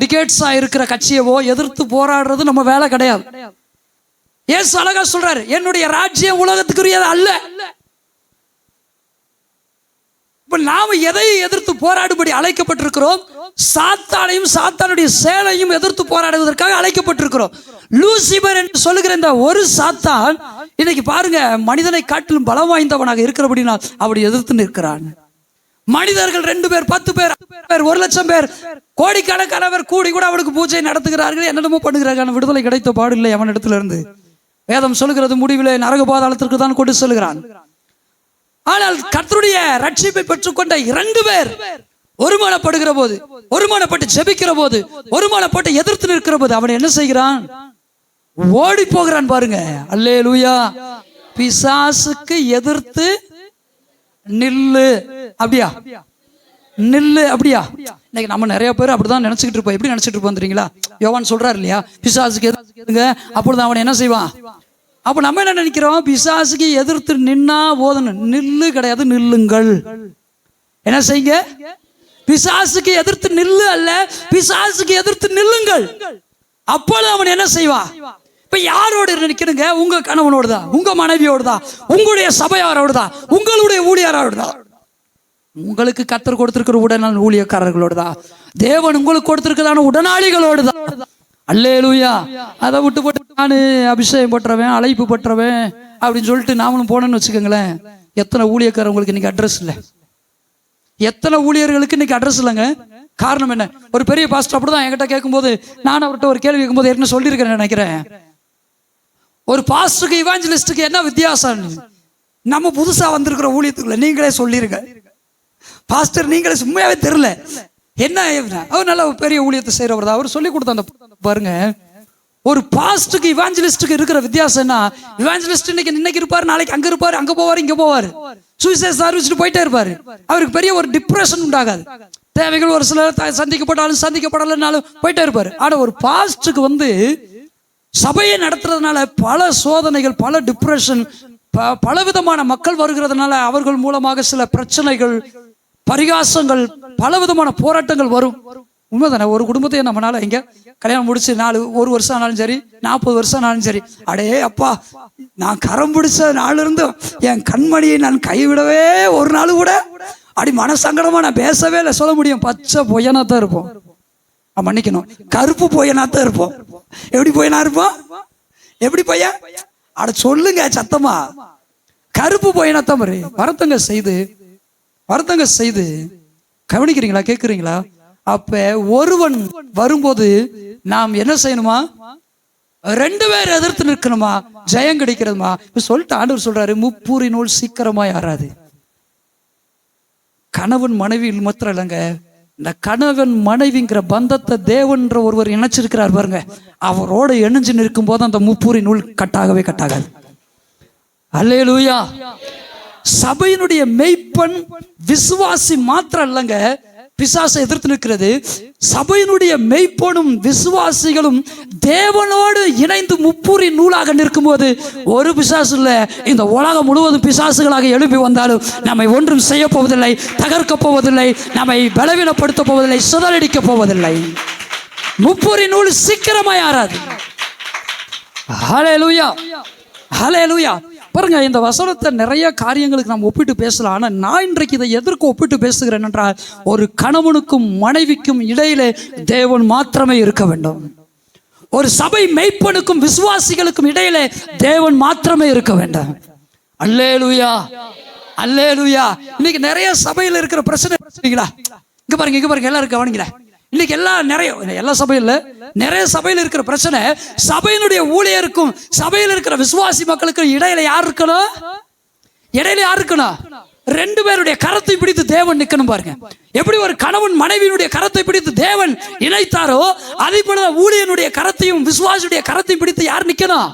டிகேட்ஸா இருக்கிற கட்சியவோ எதிர்த்து போராடுறது நம்ம வேலை கிடையாது. இயேசு அழகா சொல்றாரு, என்னுடைய ராஜ்யம் உலகத்துக்குரியது அல்ல. இப்ப நாம எதை எதிர்த்து போராடும்படி அழைக்கப்பட்டிருக்கிறோம்? சாத்தானையும் சாத்தானுடைய சேனையும் எதிர்த்து போராடுவதற்காக அழைக்கப்பட்டிருக்கிறோம். லூசிபர் என்று சொல்லுகிற இந்த ஒரு சாத்தான் இன்னைக்கு பாருங்க, மனிதனை காட்டிலும் பலம் வாய்ந்தவனாக இருக்கிறபடினா அப்படி எதிர்த்து நிற்கிறான். மனிதர்கள் 2 பேர், 10 பேர், 1,00,000 பேர், கோடிக்கணக்கானவர் கூடி கூட அவனுக்கு பூஜை நடத்துகிறார்கள், என்னென்னமோ பண்ணுகிறார்கள். விடுதலை கிடைத்த பாடில்லை அவன் இடத்துல இருந்து. வேதம் சொல்லுகிறது, முடிவிலே நரக பாதாளத்திற்கு தான் கொண்டு செல்கிறான். ஆனால் கர்த்தருடைய ரட்சிப்பை பெற்றுக்கொண்ட 2 பேர் ஒருமனப்படுகிற போது, ஒருமனப்பட்டு ஜெபிக்கிற போது, ஒருமனப்பட்டு எதிர்த்து நிற்கிற போது அவன் என்ன செய்கிறான்? ஓடி போகிறான் பாருங்க. அல்லேலூயா. பிசாசுக்கு எதிர்த்து நில்லு, அப்படியா? நில்லு, அப்படியா? இன்னைக்கு நம்ம நிறைய பேர் அப்படிதான் நினைச்சுக்கிட்டு இருப்போம். எப்படி நினைச்சிட்டு இருப்போம் தெரியுங்களா? யோவான் சொல்றாரு இல்லையா, பிசாசுக்கு எதிர்த்து அப்பொழுது அவன் என்ன செய்வான்? அப்ப நம்ம என்ன நினைக்கிறோம்? பிசாசுக்கு எதிர்த்து நின்னா போதணும். நில்லு கிடையாது, நில்லுங்கள். என்ன செய்யுங்க? பிசாசுக்கு எதிர்த்து நில்லு அல்ல, பிசாசுக்கு எதிர்த்து நில்லுங்கள். அப்பொழுது அவன் என்ன செய்வான்? இப்ப யாரோடு நினைக்கிறீங்க? உங்க கணவனோடு தான், உங்க மனைவியோடு தான், உங்களுடைய சபையாரோடு தான், உங்களுடைய ஊழியரோடு தான். உங்களுக்கு கர்த்தர் கொடுத்திருக்கிற உடனான ஊழியக்காரர்களோடு தான், தேவன் உங்களுக்கு கொடுத்திருக்கிறதான உடனாளிகளோடு தான். அல்லேலூயா. அதை விட்டு போட்டு நானு அபிஷேகம் பற்றவன், அழைப்பு பற்றவன் அப்படின்னு சொல்லிட்டு நாமளும் போனோன்னு வச்சுக்கோங்களேன், எத்தனை ஊழியக்காரங்களுக்கு இன்னைக்கு அட்ரஸ் இல்லை, எத்தனை ஊழியர்களுக்கு இன்னைக்கு அட்ரஸ் இல்லைங்க. காரணம் என்ன? ஒரு பெரிய பாஸ்டர் அப்படிதான் என்கிட்ட கேட்கும்போது, நான் அவர்கிட்ட ஒரு கேள்வி கேட்கும்போது ஏற்கனவே சொல்லியிருக்கிறேன் நினைக்கிறேன். ஒரு பாஸ்டருக்கு இவாஞ்சலிஸ்டுக்கு என்ன வித்தியாசம்? நம்ம புதுசா வந்திருக்கிற ஊழியத்துக்குள்ள நீங்களே சொல்லிருங்க. பாஸ்டர் நீங்களே சும்மாவே தெரியல என்ன, அவர் நல்ல பெரிய ஊழியத்தை செய்யறவர் தான். அவர் சொல்லி கொடுத்த அந்த பாருங்க, ஒரு பாஸ்டுக்கு இவாஞ்சலிஸ்டுக்கு இருக்கிற வித்தியாசம் என்ன? இவாஞ்சலிஸ்ட் இன்னைக்கு இருப்பாரு, நாளைக்கு அங்க இருப்பாரு, அங்க போவாரு, இங்க போவாரு, சூசைட் சர்வீஸ் போயிட்டே இருப்பாரு. அவருக்கு பெரிய ஒரு டிப்ரெஷன் உண்டாகாது. தேவைகள் ஒரு சில சந்திக்கப்படலனாலும் போயிட்டே இருப்பாரு. ஆனா ஒரு பாஸ்டுக்கு சபையை நடத்துறதுனால பல சோதனைகள், பல டிப்ரெஷன், பலவிதமான மக்கள் வருகிறதுனால அவர்கள் மூலமாக சில பிரச்சனைகள், பரிகாசங்கள், பலவிதமான போராட்டங்கள் வரும். உண்மைதானே? ஒரு குடும்பத்தையும் நம்மளால இங்க கல்யாணம் முடிச்சு 1 வருஷம் ஆனாலும் சரி, 40 வருஷம் ஆனாலும் சரி, அடே அப்பா நான் கரம் பிடிச்ச நாள் இருந்தும் என் கண்மணியை நான் கைவிடவே ஒரு நாள் கூட அப்படி மனசங்கடமா நான் பேசவே இல்லை சொல்ல முடியும். பச்சை பொய்யனாத்தான் இருப்போம், மன்னிக்கணும், கருப்பு பொய்யனாத்தான் இருப்போம். எப்படி பொய்யனா இருப்போம்? எப்படி பையன்? அட சொல்லுங்க சத்தமா. கருப்பு பொய்யனாத்தான் பாரு. வருத்தங்க செய்து கவனிக்கிறீங்களா? கேட்குறீங்களா? அப்ப ஒருவன் வரும்போது நாம் என்ன செய்யணுமா? 2 பேர் எதிர்த்து நிற்கணுமா? ஜெயம் கிடைக்கிறதுமா? இப்ப சொல்லிட்டு ஆண்டவர் சொல்றாரு, முப்பூரி நூல் சீக்கிரமா யாராது. கணவன் மனைவி மாத்திரம் இல்லைங்க, இந்த கணவன் மனைவிங்கிற பந்தத்தை தேவன்ற ஒருவர் இணைச்சிருக்கிறார் பாருங்க. அவரோட இணைஞ்சு நிற்கும் போது அந்த முப்பூரி நூல் கட்டாகாது. அல்லேலூயா. சபையினுடைய மெய்ப்பன் விசுவாசி மாத்திரம் இல்லைங்க பிசாசை எதிர்த்து நிற்கிறது. சபையினுடைய மெய்ப்பனும் விசுவாசிகளும் தேவனோடு இணைந்து முப்பூரி நூலாக நிற்கும் போது ஒரு பிசாசு இல்ல, இந்த உலகம் முழுவதும் பிசாசுகளாக எழுப்பி வந்தாலும் நம்மை ஒன்றும் செய்ய போவதில்லை, தகர்க்க போவதில்லை, நம்மை பலவீனப்படுத்த போவதில்லை, சிதறடிக்க போவதில்லை. முப்பூரி நூல் சீக்கிரமா யாராது. ஹல்லேலூயா, ஹல்லேலூயா. பாருங்க, இந்த வசனத்தை நிறைய காரியங்களுக்கு நாம் ஒப்பிட்டு பேசலாம். ஆனால் நான் இன்றைக்கு இதை எதற்கு ஒப்பிட்டு பேசுகிறேன் என்றால், ஒரு கணவனுக்கும் மனைவிக்கும் இடையிலே தேவன் மாத்திரமே இருக்க வேண்டும். ஒரு சபை மெய்ப்பனுக்கும் விசுவாசிகளுக்கும் இடையிலே தேவன் மாத்திரமே இருக்க வேண்டும். அல்லேலூயா, அல்லேலூயா. இன்னைக்கு நிறைய சபையில் இருக்கிற பிரச்சனை இங்க பாருங்க எல்லாரும் கவனிங்களா. இன்னைக்கு எல்லா சபையில் நிறைய சபையில் இருக்கிற பிரச்சனை, சபையினுடைய ஊழியருக்கும் சபையில் இருக்கிற விசுவாசி மக்களுக்கும் இடையில யார் இருக்கணும்? 2 பேருடைய கரத்தை பிடித்து தேவன் நிக்கணும். பாருங்க, எப்படி ஒரு கணவன் மனைவியினுடைய கரத்தை பிடித்து தேவன் இணைத்தாரோ, அதே போல ஊழியனுடைய கரத்தையும் விசுவாசியுடைய கரத்தையும் பிடித்து யார் நிக்கணும்?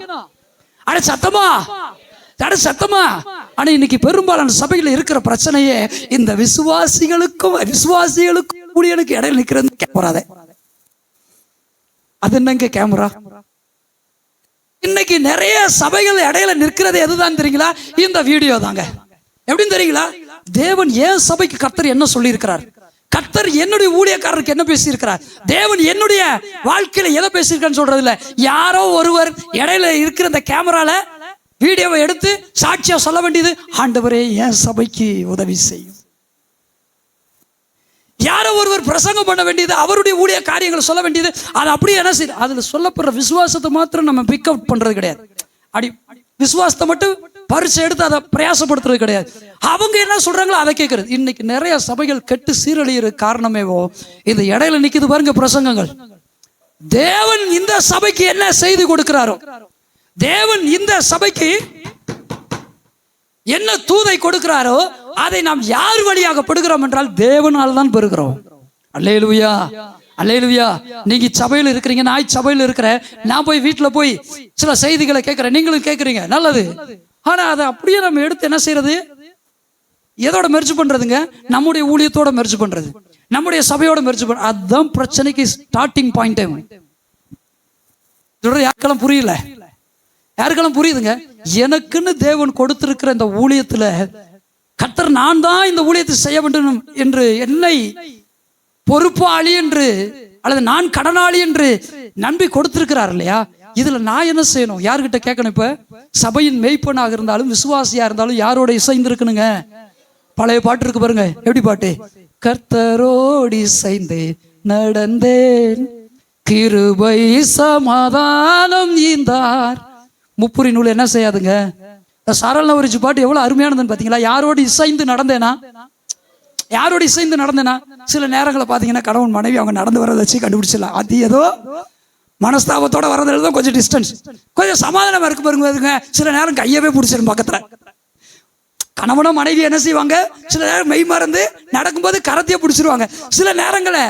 அட சத்தமா. ஆனா இன்னைக்கு பெரும்பாலான சபையில் இருக்கிற பிரச்சனையே இந்த விசுவாசிகளுக்கும் ஊழியனுக்கு இடையில நிக்கிறது. கேமரா, அது என்னங்க கேமரா? இன்னைக்கு நிறைய சபைகள் இடையில நிற்கிறது எதுதான் தெரியுங்களா? இந்த வீடியோ தாங்க. எப்படின்னு தெரியுங்களா? தேவன் ஏன் சபைக்கு கர்த்தர் என்ன சொல்லி இருக்கிறார், கர்த்தர் என்னுடைய ஊழியக்காரருக்கு என்ன பேசி இருக்கிறார், தேவன் என்னுடைய வாழ்க்கையில எதை பேசியிருக்கான்னு சொல்றது இல்ல. யாரோ ஒருவர் இடையில இருக்கிற இந்த கேமரால வீடியோவை எடுத்து சாட்சியா சொல்ல வேண்டியது, ஆண்டவரே என் சபைக்கு உதவி செய்யும். யாரோ ஒருவர் பிரசங்கம் பண்ண வேண்டியது, அவருடைய ஊழிய காரியங்களை சொல்ல வேண்டியது, அது அப்படியே என்ன செய்யுது, அதுல சொல்லப்படுற விசுவாசத்தை மாத்திரம் நம்ம பிக் அவுட் பண்றது கிடையாது. விசுவாசத்தை மட்டும் பரிசு எடுத்து அதை பிரயாசப்படுத்துறது கிடையாது. அவங்க என்ன சொல்றாங்களோ அதை கேட்கறது. இன்னைக்கு நிறைய சபைகள் கெட்டு சீரழியிற காரணமேவோ இது இடையில நிக்குது பாருங்க பிரசங்கங்கள். தேவன் இந்த சபைக்கு என்ன செய்து கொடுக்கிறாரோ, தேவன் இந்த சபைக்கு என்ன தூதை கொடுக்கிறாரோ அதை நாம் யார் வழியாக பெறுகிறோம் என்றால் தேவனால் தான் பெறுகிறோம். அல்லேலூயா, அல்லேலூயா. நீங்க சபையில் இருக்கிறீங்க, நான் சபையில் இருக்கிறேன், நான் போய் வீட்டில் போய் சில செய்திகளை கேட்கிறேன், நீங்களும் கேட்குறீங்க, நல்லது. ஆனா அதை அப்படியே நம்ம எடுத்து என்ன செய்யறது, எதோட மெர்ஜ் பண்றதுங்க? நம்முடைய ஊழியத்தோட மெர்ஜ் பண்றது, நம்முடைய சபையோட மெர்ஜ் பண்றது. அதுதான் பிரச்சனைக்கு ஸ்டார்டிங் பாயிண்ட். யாருக்கெல்லாம் புரியல? யாருக்கெல்லாம் புரியுதுங்க? எனக்குன்னு தேவன் கொடுத்திருக்கிற இந்த ஊழியத்துல கர்த்தர் நான் தான் இந்த ஊழியத்தை செய்ய வேண்டும் என்று என்னை பொறுப்பாளி என்று அல்லது நான் கடனாளி என்று நம்பி கொடுத்திருக்கிறார் இல்லையா? இதுல நான் என்ன செய்யணும்? யாருக்கிட்ட கேட்கணும்? இப்ப சபையின் மெய்ப்பனாக இருந்தாலும் விசுவாசியா இருந்தாலும் யாரோட இசைந்து இருக்கணுங்க? பழைய பாட்டு இருக்கு பாருங்க. எப்படி பாட்டு? கர்த்தரோடு இசைந்து நடந்தேன், கிருபை சமாதானம் ஈந்தார். முப்புரி நூல் என்ன செய்யாதுங்க? சரள ஒரு பாட்டு எவ்வளவு அருமையானதுன்னு பாத்தீங்களா? யாரோடு இசைந்து நடந்தேனா, யாரோடு இசைந்து நடந்தேனா? சில நேரங்களை பாத்தீங்கன்னா கணவன் மனைவி அவங்க நடந்து வரதை வச்சு கண்டுபிடிச்சிடலாம். அது ஏதோ மனஸ்தாபத்தோட வரதுல தான் கொஞ்சம் டிஸ்டன்ஸ், கொஞ்சம் சமாதானம் இருக்கு பாருங்க. சில நேரம் கையவே பிடிச்சிடும் பக்கத்துல. கணவனும் மனைவி என்ன செய்வாங்க? சில நேரம் மெய் மறந்து நடக்கும்போது கரத்தையே பிடிச்சிருவாங்க. சில நேரங்களை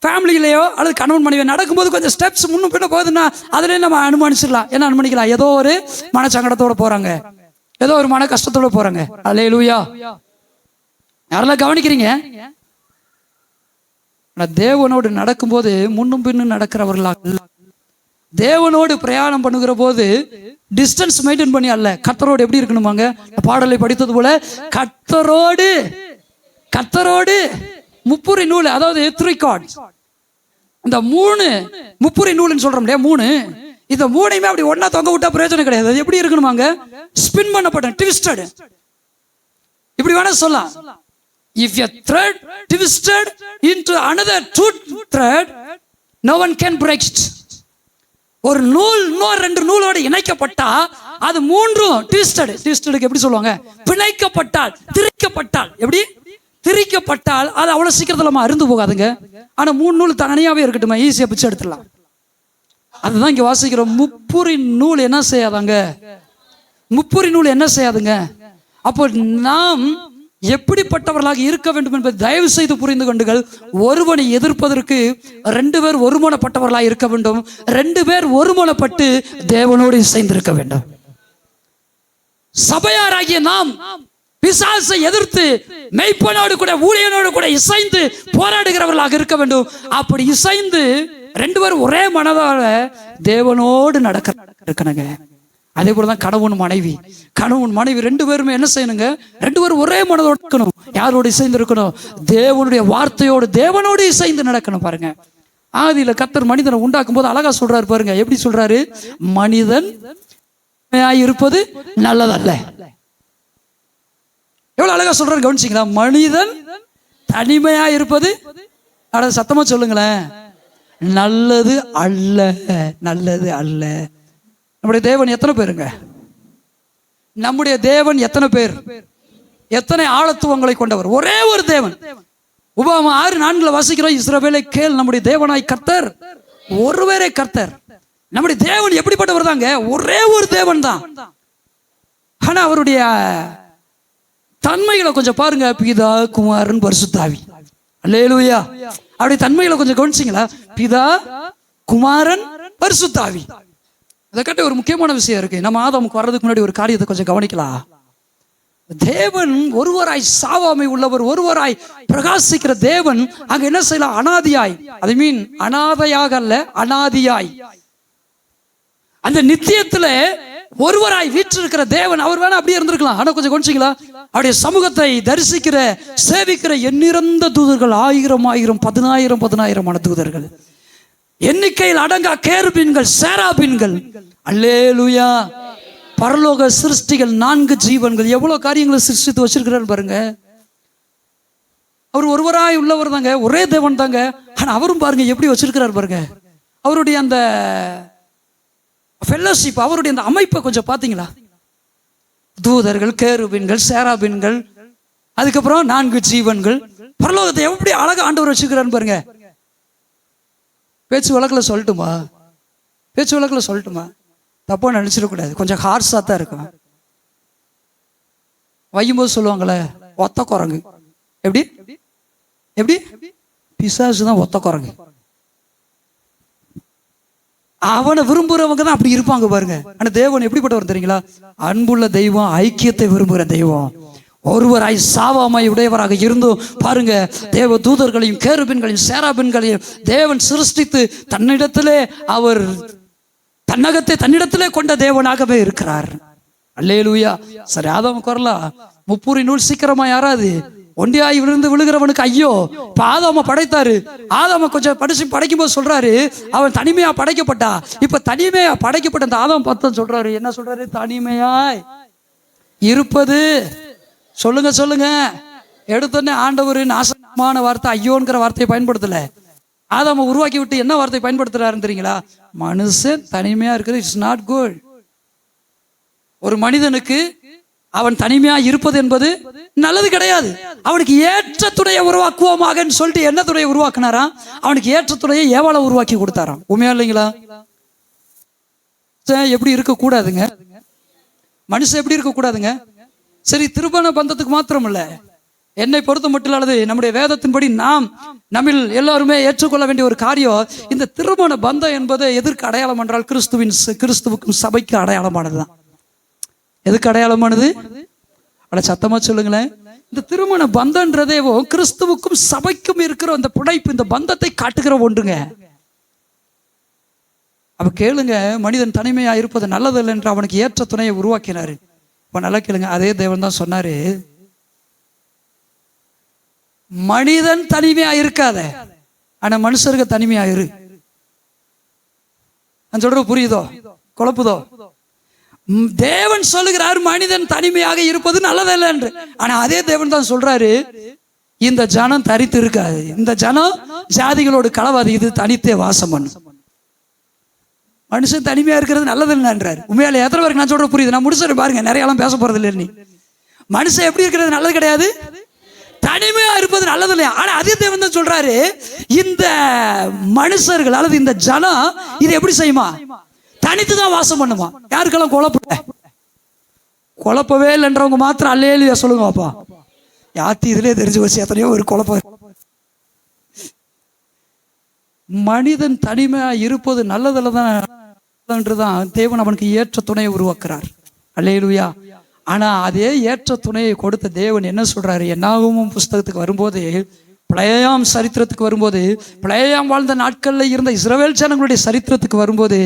ஃபேமிலியிலையோ அல்லது கணவன் மனைவி நடக்கும்போது கொஞ்சம் ஸ்டெப்ஸ் முன்னும் பின்ன போகுதுன்னா அதுலேயே நம்ம அனுமானிச்சிடலாம். என்ன அனுமானிக்கலாம்? ஏதோ ஒரு மனச்சங்கடத்தோட போறாங்க, ஏதோ ஒரு மன கஷ்டத்தோட போறாங்க. அல்லேலூயா. யாரெல்லாம் கவனிக்கிறீங்க? தேவனோடு நடக்கும்போது முன்னும் பின்னும் நடக்கிறவர்களாக, தேவனோடு பிரயாணம் பண்ணுகிற போது டிஸ்டன்ஸ் மெயின்டைன் பண்ணி அல்ல, கர்த்தரோடு எப்படி இருக்கணுமாங்க? பாடலை படித்தது போல கர்த்தரோடு முப்புரி நூல், அதாவது 3 கார்ட்ஸ், இந்த 3 முப்புரி நூல்னு சொல்றோம் இல்லையா, 3, இந்த 3யுமே அப்படி ஒன்னா தொங்க விட்டா பிரயோஜனம் கிடையாது. அது எப்படி இருக்கணுமாங்க? ஸ்பின் பண்ணப்பட்ட, ட்விஸ்டட். இப்படி வேணா சொல்லலாம். If a thread twisted into another thread, no one can break it. ஒரு நூல் இன்னொரு 2 நூலோடு இணைக்கப்பட்டா அது 3ம் ட்விஸ்டட். ட்விஸ்டடுக்கு எப்படி சொல்லுவாங்க? பிணைக்கப்பட்டால், திரிக்கப்பட்டால். எப்படி திரிக்கப்பட்டால் அது அவ்வளவு சீக்கிரத்துல நம்ம அருந்து போகாதுங்க. ஆனா 3 நூல் தனியாவே இருக்கட்டுமா, ஈஸியா பிச்சு எடுத்துடலாம். அதுதான் இங்க வாசிக்கிறோம். முப்புரி நூல் என்ன செய்யாதாங்க? முப்புரி நூல் என்ன செய்யாதுங்க? அப்போ நாம் எப்படிப்பட்டவர்களாக இருக்க வேண்டும் என்பதை தயவு செய்து புரிந்து கொண்டுகள். ஒருவனை எதிர்ப்பதற்கு 2 பேர் ஒருமனப்பட்டவர்களாக இருக்க வேண்டும். 2 பேர் ஒருமனப்பட்டு தேவனோடு இசைந்திருக்க வேண்டும். சபையாராகிய நாம் பிசாசை எதிர்த்து மெய்ப்பனோடு கூட ஊழியனோடு கூட இசைந்து போராடுகிறவர்களாக இருக்க வேண்டும். அப்படி இசைந்து 2 பேரும் ஒரே மனதால தேவனோடு நடக்கணுங்க. அதே போலதான் கணவன் மனைவி 2 பேருமே என்ன செய்யணுங்க? 2 பேரும் ஒரே மனதோடு இருக்கணும். யாரோடு இசைந்து இருக்கணும்? தேவனுடைய வார்த்தையோடு, தேவனோடு இசைந்து நடக்கணும். பாருங்க, ஆதியில கர்த்தர் மனிதனை உண்டாக்கும் போது அழகா சொல்றாரு பாருங்க. எப்படி சொல்றாரு? மனிதன் இருப்பது நல்லதல்ல. எவ்வளவு அழகா சொல்றாரு, கவனிச்சிங்களா? மனிதன் தனிமையா இருப்பது, சத்தமா சொல்லுங்களேன், நல்லது அல்ல, நல்லது அல்ல. நம்முடைய தேவன் எத்தனை பேருங்க? நம்முடைய தேவன் எத்தனை பேர்? எத்தனை ஆழத்துவங்களை கொண்டவர்? ஒரே ஒரு தேவன். உபாகமம் 6:4 வாசிக்கிறோம், இஸ்ரவேலை கேள், நம்முடைய தேவனாய் கர்த்தர் ஒருவரே கர்த்தர். நம்முடைய தேவன் எப்படிப்பட்டவர் தாங்க? ஒரே ஒரு தேவன் தான். ஆனா அவருடைய தன்மைகளை கொஞ்சம் பாருங்க. பிதா, குமாரன், பரிசுத்தாவி. அல்லேலூயா. அவருடைய தன்மைகளை கொஞ்சம் கவனிச்சிங்களா? பிதா, குமாரன், பரிசுத்தாவி. அதை கட்ட ஒரு முக்கியமான விஷயம் இருக்கு. நம்ம ஆதாமுக்கு வர்றதுக்கு முன்னாடி ஒரு காரியத்தை கொஞ்சம் கவனிக்கலாம். தேவன் ஒருவராய் சாவாமை உள்ளவர், ஒருவராய் பிரகாசிக்கிற தேவன் அங்க என்ன செய்யலாம்? அனாதியாய், ஐ மீன் அனாதையாக அல்ல, அனாதியாய் அந்த நித்தியத்துல ஒருவராய் வீற்றிருக்கிற தேவன். அவர் வேணா அப்படியே இருந்திருக்கலாம். ஆனா கொஞ்சம் கவனிச்சிங்களா? அவருடைய சமூகத்தை தரிசிக்கிற, சேவிக்கிற எண்ணிறந்த தூதர்கள், 1000 10,000 தூதர்கள், எண்ணிக்கையில் அடங்கா கேருபீன்கள், சேராபீன்கள். அல்லேலூயா. பரலோக சிருஷ்டிகள், 4 ஜீவன்கள், எவ்வளவு காரியங்களை சிருஷ்டித்து வச்சிருக்கிறார் பாருங்க. அவர் ஒருவராய் உள்ளவர் தாங்க, ஒரே தேவன் தாங்க. ஆனா அவரும் பாருங்க எப்படி வச்சிருக்கிறார் பாருங்க. அவருடைய அந்த ஃபெல்லோஷிப், அவருடைய அந்த அமைப்பை கொஞ்சம் பாத்தீங்களா? தூதர்கள், கேருபீன்கள், சேராபீன்கள், அதுக்கப்புறம் 4 ஜீவன்கள். பரலோகத்தை எப்படி அழகா ஆண்டவர் வச்சிருக்கிறார் பாருங்க. பேச்சு வழக்கில் சொல்லட்டுமா? தப்பா நினைச்சிடக்கூடாது. கொஞ்சம் ஹார்ஸா தான் இருக்கும். வையும்போது சொல்லுவாங்களே, ஒத்த குரங்கு. எப்படி எப்படி பிசாசு தான் ஒத்த குரங்கு. அவனை விரும்புறவங்க தான் அப்படி இருப்பாங்க பாருங்க. ஆனா தேவன் எப்படிப்பட்டவர் தெரியுங்களா? அன்புள்ள தெய்வம், ஐக்கியத்தை விரும்புகிற தெய்வம், ஒருவராய் சாவாமை உடையவராக இருந்தும் பாருங்க, தேவ தூதர்களையும் கேருபீன்களையும் சேராபீன்களையும் தேவன் சிருஷ்டித்து தன்னிடத்திலே, அவர் தன்னகத்தை தன்னிடத்திலே கொண்ட தேவனாகவே இருக்கிறார். அல்லேலூயா. சரி, ஆதாம் குரலா முப்புரி நூல் சீக்கிரமா யாராது ஒண்டியாய் விழுந்து விழுகிறவனுக்கு ஐயோ. இப்ப ஆதாம படைத்தாரு. ஆதாம கொஞ்சம் படைக்கும் போது சொல்றாரு, அவன் தனிமையா படைக்கப்பட்டா. இப்ப தனிமையா படைக்கப்பட்ட அந்த ஆதாம் பார்த்தா சொல்றாரு, என்ன சொல்றாரு? தனிமையாய் இருப்பது. சொல்லுங்க. எடுத்தோடனே ஆண்டவர் நாசமான வார்த்தை ஐயோங்கிற வார்த்தையை பயன்படுத்தல. ஆதாம உருவாக்கி விட்டு என்ன வார்த்தை பயன்படுத்துறாருன்னு தெரியுங்களா? மனுஷன் தனிமையா இருக்கிறது இட்ஸ் நாட் குட். ஒரு மனிதனுக்கு அவன் தனிமையா இருப்பது என்பது நல்லது கிடையாது. அவனுக்கு ஏற்ற துணையை உருவாக்குவோமாக சொல்லிட்டு என்ன துணையை உருவாக்குனாரா? அவனுக்கு ஏற்ற துணையை ஏவாளை உருவாக்கி கொடுத்தாராம். உண்மையா இல்லைங்களா? எப்படி இருக்க கூடாதுங்க? மனுஷன் எப்படி இருக்க கூடாதுங்க? சரி, திருமண பந்தத்துக்கு மாத்திரம் இல்ல, என்னை பொறுத்த மட்டும் அல்லது நம்முடைய வேதத்தின்படி நாம் நம்மில் எல்லாருமே ஏற்றுக்கொள்ள வேண்டிய ஒரு காரியம், இந்த திருமண பந்தம் என்பது எதற்கு அடையாளம் என்றால் கிறிஸ்துவுக்கும் சபைக்கு அடையாளமானதுதான். எதுக்கு அடையாளமானது? அட சத்தமா சொல்லுங்களேன். இந்த திருமண பந்தம்ன்றதேவோ கிறிஸ்துவுக்கும் சபைக்கும் இருக்கிற அந்த புடைப்பு, இந்த பந்தத்தை காட்டுகிற ஒன்றுங்க. அப்ப கேளுங்க, மனிதன் தனிமையா இருப்பது நல்லதில்லை என்று அவனுக்கு ஏற்ற துணையை உருவாக்கினாரு. இப்ப நல்லா கேளுங்க, அதே தேவன் தான் சொன்னாரு, மனிதன் தனிமையா இருக்காத, ஆனா மனுஷருக்கு தனிமையா இரு. நான் சொல்ற புரியுதோ? குழப்புதோ? தேவன் சொல்லுகிறார் மனிதன் தனிமையாக இருப்பது நல்லதல்ல என்று. ஆனா அதே தேவன் தான் சொல்றாரு, இந்த ஜனம் தரித்து இருக்காது, இந்த ஜனம் ஜாதிகளோடு கலவாது, இது தனித்தே வாசம் பண்ணும். மனுஷன் தனிமையா இருக்கிறது நல்லதில்லைன்றாரு. உண்மையால எத்தனை பேருக்கு நான் சொல்ற புரியுது? நான் முடிச்சு பாருங்க, நிறைய எல்லாம் பேச போறது இல்லை. நீ மனுஷன் எப்படி இருக்கிறது நல்லது கிடையாது, தனிமையா இருப்பது நல்லது இல்லையா? ஆனா அதே தேவன் தான் சொல்றாரு, இந்த மனுஷர்கள் அல்லது இந்த ஜனம் இது எப்படி செய்யுமா? தனித்துதான் வாசம் பண்ணுமா. யாருக்கெல்லாம் குழப்பவே இல்லைன்றவங்க மாத்திரம் அல்லேலூயா சொல்லுங்க பாப்பா. யாத்தி இதுலயே தெரிஞ்சு வச்சு எத்தனையோ ஒரு குழப்பம். மனிதன் தனிமையா இருப்பது நல்லதில்லைதான் தேவன் அவனுக்கு ஏற்ற துணையை உருவாக்குறார். அல்லேலூயா. ஆனா அதே ஏற்ற துணையை கொடுத்த தேவன் என்ன சொல்றாரு? என்னாகமம் புஸ்தகத்துக்கு வரும்போது, பிழையாம் சரித்திரத்துக்கு வரும்போது, பிழையாம் வாழ்ந்த நாட்கள்ல இருந்த இஸ்ரவேல் ஜனங்களுடைய சரித்திரத்துக்கு வரும்போது,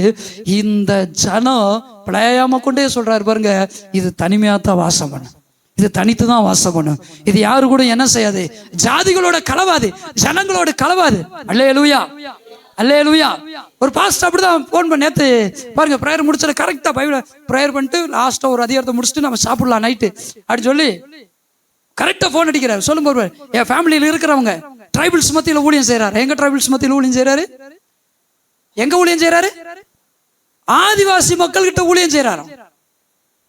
இந்த ஜனம் பிழையாம கொண்டே சொல்றாரு பாருங்க, இது தனிமையா தான் வாசம் பண்ணும், இது தனித்து தான் வாசம் பண்ணும், இது யாரு கூட என்ன செய்யாது, ஜாதிகளோட கலவாது, ஜனங்களோட கலவாது. அல்லேலூயா, அல்லேலூயா. ஒரு பாஸ்டர் அப்படிதான் போன் பண்ண, நேற்று பாருங்க ப்ரேயர் முடிச்சது கரெக்டா பைபிள் ப்ரேயர் பண்ணிட்டு லாஸ்டா ஒரு அதிகாரத்தை முடிச்சுட்டு நம்ம சாப்பிடலாம் நைட்டு அப்படின்னு சொல்லி கரெக்டா போன் அடிக்கிறார். சொல்லும் போது, என் ஃபேமிலியில் இருக்கிறவங்க ட்ரைபிள்ஸ் மத்தியில் ஊழியம் செய்யறாரு. எங்க ட்ரைபிள்ஸ் மத்தியில் ஊழியம் செய்யறாரு? எங்க ஊழியம் செய்யறாரு? ஆதிவாசி மக்கள் கிட்ட ஊழியம் செய்யறாரு.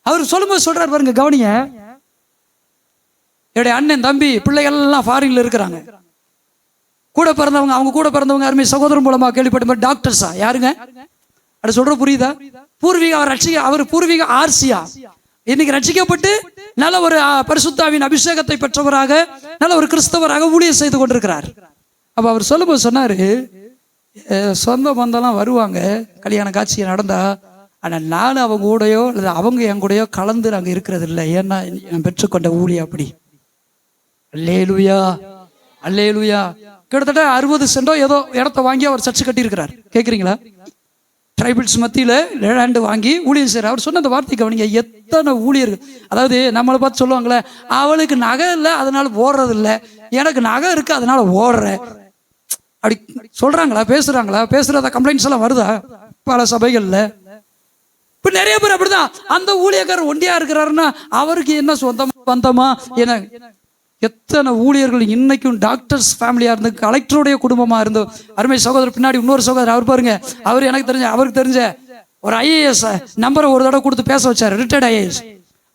அவர் சொல்லும் போது சொல்றாரு பாருங்க, கவனிங்க, என்னுடைய அண்ணன் தம்பி பிள்ளைகள் எல்லாம் ஃபாரின்ல இருக்கிறாங்க. கூட பிறந்தவங்க, அவங்க கூட பிறந்தவங்க அருமை சகோதரன் மூலமா கேள்விப்பட்ட மாதிரி டாக்டர்ஸா யாருங்க அது சொல்ற புரியுதா? பூர்வீக அவர் பூர்வீக ஆர்சியா இன்னைக்கு ரட்சிக்கப்பட்டு நல்ல ஒரு பரிசுத்தாவின் அபிஷேகத்தை பெற்றவராக நல்ல ஒரு கிறிஸ்தவராக ஊழியம் செய்து கொண்டிருக்கிறார். அப்ப அவர் சொல்லும்போது சொன்னாரு, சொந்த பந்தம்லாம் வருவாங்க கல்யாண காட்சி நடந்தா, ஆனா நான் அவங்க கூடயோ அல்லது அவங்க என் கூடயோ கலந்து நாங்க இருக்கிறது இல்லை. ஏன்னா நான் பெற்றுக்கொண்ட ஊழியம் அப்படி. அல்லேலூயா, அல்லேலூயா. கிட்டத்தட்ட 60 சென்டோ ஏதோ இடத்த வாங்கி அவர் சர்ச்சு கட்டி இருக்கிறார். கேட்குறீங்களா? ட்ரைபிள்ஸ் மத்தியில லேண்டு வாங்கி ஊழியம் செய்யறார். அவர் சொன்ன அந்த வார்த்தை கவனிங்க, எத்தனை ஊழியர்கள், அதாவது நம்மளை பார்த்து சொல்லுவாங்களே, அவளுக்கு நகை இல்லை அதனால ஓடுறது இல்லை, எனக்கு நகை இருக்கு அதனால ஓடுறேன், அப்படி சொல்றாங்களா? பேசுறாங்களா? பேசுறதா கம்ப்ளைண்ட்ஸ் எல்லாம் வருதா பல சபைகள்ல? இப்ப நிறைய பேர் அப்படிதான். அந்த ஊழியக்காரர் ஒண்டியா இருக்கிறாருன்னா அவருக்கு என்ன சொந்தமா பந்தமா? என்ன எத்தனை ஊழியர்கள் இன்னைக்கும் டாக்டர்ஸ் ஃபேமிலியா இருந்து, கலெக்டருடைய குடும்பமா இருந்து, அருமை சகோதரர் பின்னாடி இன்னொரு சகோதரர் அவர் பாருங்க, அவர் எனக்கு தெரிஞ்ச, அவருக்கு தெரிஞ்ச ஒரு IAS நம்பரை ஒரு தடவை கொடுத்து பேச வச்சாரு, ரிட்டையர்ட் IAS.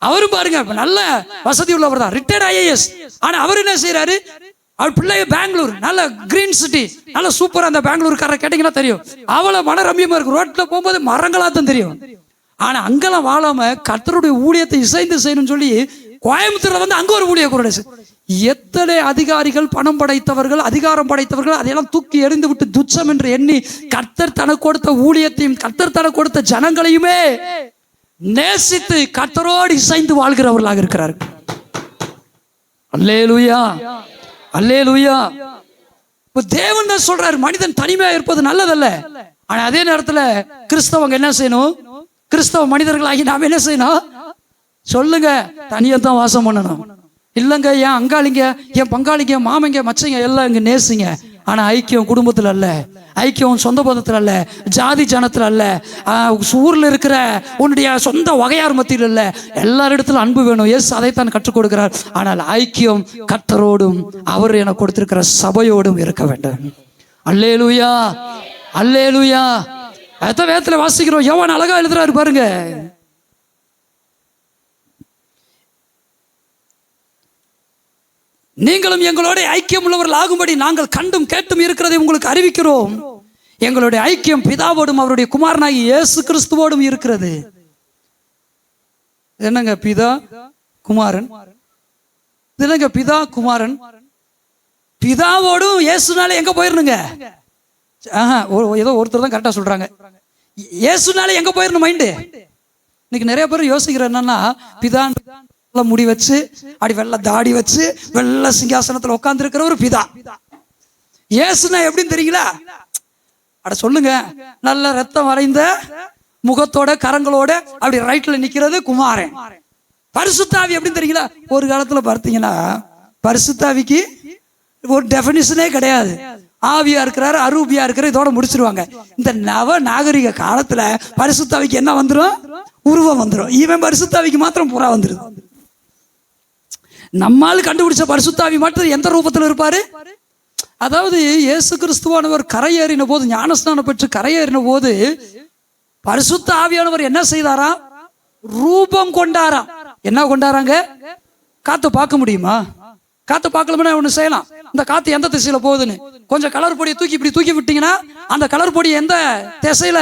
அவரும் பாருங்க நல்ல வசதி உள்ளவர் தான், ரிட்டையர்ட் IAS. ஆனா அவர் என்ன செய்யறாரு, அவர் பிள்ளைய பெங்களூர், நல்ல கிரீன் சிட்டி, நல்ல சூப்பரா, அந்த பெங்களூர்காரரை கேட்டீங்கன்னா தெரியும், அவளை மன ரம்யமா இருக்கு, ரோட்ல போகும்போது மரங்களாத்தான் தெரியும். ஆனா அங்கெல்லாம் வாழாம கர்த்தருடைய ஊழியத்தை இசைந்து செய்யணும்னு சொல்லி கோயம்புத்தூர்ல வந்து அங்க ஒரு ஊழியர். எத்தனை அதிகாரிகள், பணம் படைத்தவர்கள், அதிகாரம் படைத்தவர்கள் அதையெல்லாம் தூக்கி எறிந்து விட்டு துச்சம் என்று எண்ணி கர்த்தர் தனக்கு கொடுத்த ஊழியத்தையும் கர்த்தர் தனக்கு கொடுத்த ஜனங்களையுமே நேசித்து கர்த்தரோடு இசைந்து வாழ்கிறவர்களாக இருக்கிறார்கள். அல்லேலூயா, அல்லேலூயா. இப்ப தேவன் தான் சொல்றாரு, மனிதன் தனிமையா இருப்பது நல்லதல்ல. ஆனா அதே நேரத்துல கிறிஸ்தவங்க என்ன செய்யணும்? கிறிஸ்தவ மனிதர்களாகி நாம் என்ன செய்யணும் சொல்லுங்க? தனியா தான் வாசம் பண்ணணும். இல்லைங்க, என் அங்காளிங்க, என் பங்காளிங்க, மாமங்க, மச்சங்க எல்லாம் இங்க நேசிங்க. ஆனா ஐக்கியம் குடும்பத்துல அல்ல, ஐக்கியம் சொந்த பந்தத்துல அல்ல, ஜாதி ஜனத்துல அல்ல, ஊர்ல இருக்கிற உன்னுடைய சொந்த வகையார் மத்தியில் அல்ல. எல்லாரிடத்துல அன்பு வேணும். எஸ், அதைத்தான் கற்றுக் கொடுக்கிறார். ஆனால் ஐக்கியம் கர்த்தரோடும் அவர் எனக்கு கொடுத்திருக்கிற சபையோடும் இருக்க வேண்டும். அல்லேலூயா, அல்லேலூயா. அதான் வேதத்துல வாசிக்கிறோம். யோவான் அழகா எழுதுறாரு பாருங்க, நீங்களும் எங்களோட ஐக்கியம் உள்ளவர்கள் ஆகும்படி நாங்கள் கண்டும் கேட்டும் இருக்கிறதை உங்களுக்கு அறிவிக்கிறோம். எங்களுடைய ஐக்கியம் பிதாவோடும் அவருடைய குமாரனாகி இயேசு கிறிஸ்துவோடும் இருக்கிறது. என்னங்க பிதா குமாரன்? இதுலங்க பிதா குமாரன். பிதாவோடும் இயேசுனாலே எங்க போயிடணுங்க? ஏதோ ஒருத்தர் தான் கரெக்டா சொல்றாங்க. இயேசுனாலே எங்க போயிடணும் மைண்டு? இன்னைக்கு நிறைய பேர் யோசிக்கிற என்னன்னா, பிதா முடி வச்சு அப்படி வெள்ள தாடி வச்சு வெள்ள சிங்காசனத்துல உட்கார்ந்து இருக்கிற ஒரு பிதா. இயேசுனா எப்படின்னு தெரியுங்களா? அட சொல்லுங்க, நல்ல ரத்தம் வரைந்த முகத்தோட கரங்களோட அப்படி ரைட்ல நிக்கிறது குமாரன். பரிசுத்தாவி எப்படின்னு தெரியுங்களா? ஒரு காலத்துல பார்த்தீங்கன்னா பரிசுத்தாவிக்கு ஒரு டெபினிஷனே கிடையாது. ஆவியா இருக்கிறாரு, அரூபியா இருக்கிற இதோட முடிச்சிருவாங்க. இந்த நவ நாகரிக காலத்துல பரிசுத்தாவிக்கு என்ன வந்துடும்? உருவம் வந்துடும். இவன் பரிசுத்தாவிக்கு மாத்திரம் புறா வந்துடும். நம்மால் கண்டுபிடிச்ச பரிசுத்தாவி மட்டும் எந்த ரூபத்தில் இருப்பாரு? அதாவது இயேசு கிறிஸ்துவானவர் கரையேறின போது, ஞானஸ்நானம் பெற்று கரையேறின போது பரிசுத்த ஆவியானவர் என்ன செய்தாரா? ரூபம் கொண்டாரா. என்ன கொண்டாராங்க? காத்து பார்க்க முடியுமா? காத்து பார்க்கலன்னா ஒண்ணு செய்யலாம். இந்த காத்து எந்த திசையில போகுதுன்னு கொஞ்சம் கலர் பொடியை தூக்கி இப்படி தூக்கி விட்டீங்கன்னா அந்த கலர் பொடி எந்த திசையில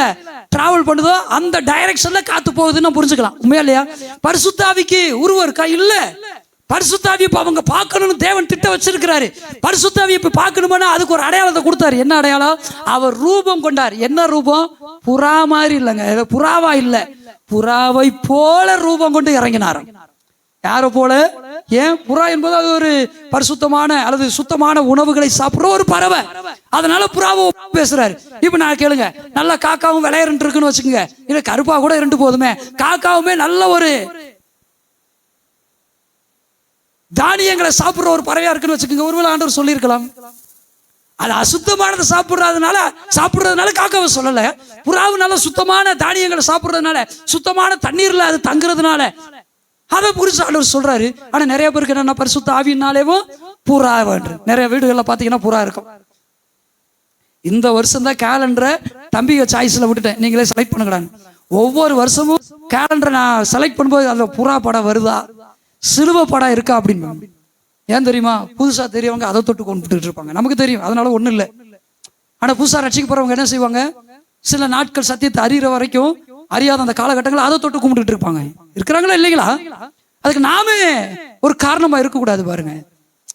டிராவல் பண்ணுதோ அந்த டைரக்ஷன்ல காத்து போகுதுன்னு புரிஞ்சுக்கலாம். உண்மையா இல்லையா? பரிசுத்தாவிக்கு உருவம் இருக்கா? இல்ல. பரிசுத்தாவி இப்ப அவங்க பார்க்கணும்னு தேவன் திட்ட வச்சிருக்கிறாரு. பரிசுத்தாவி இப்ப பார்க்கணும்னா அதுக்கு ஒரு அடையாளத்தை கொடுத்தாரு. என்ன அடையாளம்? அவர் ரூபம் கொண்டார். என்ன ரூபம்? புறா மாதிரி இல்லைங்க, புறாவா இல்ல, புறாவை போல ரூபம் கொண்டு இறங்கினார். யார போல? ஏன்? புறா என்பது அது ஒரு பரிசுத்தமான அல்லது சுத்தமான உணவுகளை சாப்பிடுற ஒரு பறவை. அதனால புறாவை பேசுறாரு. இப்ப நான் கேளுங்க, நல்ல காக்காவும் விளையாண்டு இருக்குன்னு வச்சுக்கோங்க, இல்ல கருப்பா கூட இரண்டு போதுமே, காக்காவுமே நல்ல ஒரு தானியங்களை சாப்பிடுற ஒரு பறவையா இருக்குன்னு வச்சுக்கோங்க. ஒருவேளை ஆண்டவர் சொல்லியிருக்கலாம், அது அசுத்தமானதை சாப்பிடுறதுனால காக்காவை சொல்லல. புறாவு நல்ல சுத்தமான தானியங்களை சாப்பிடுறதுனால, சுத்தமான தண்ணீர்ல அது தங்குறதுனால அதை குறிச்சு ஆண்டவர் சொல்றாரு. ஆனா நிறைய பேருக்கு என்னன்னா, பரிசுத்த ஆவியினாலேவும் புறா வேண்டும். நிறைய வீடுகள்ல பாத்தீங்கன்னா புறா இருக்கும். இந்த வருஷம் தான் கேலண்டரை தம்பிக சாய்ஸ்ல விட்டுட்டேன், நீங்களே செலக்ட் பண்ணுங்கடான்னு. ஒவ்வொரு வருஷமும் கேலண்டரை நான் செலக்ட் பண்ணும்போது அதுல புறா படம் வருதா, சிலுவை படம் இருக்கா அப்படின்னு. ஏன் தெரியுமா? புதுசா தெரியவங்க அதை தொட்டு கொண்டுட்டு இருப்பாங்க. நமக்கு தெரியும், அதனால ஒண்ணும் இல்லை. ஆனா புதுசா ரட்சிக்க போறவங்க என்ன செய்வாங்க? சில நாட்கள் சத்தியத்தை அறிகிற வரைக்கும் அறியாத அந்த காலகட்டங்களை அதை தொட்டு கும்பிட்டு இருப்பாங்க. இருக்கிறாங்களா இல்லைங்களா? அதுக்கு நாமே ஒரு காரணமா இருக்கக்கூடாது பாருங்க.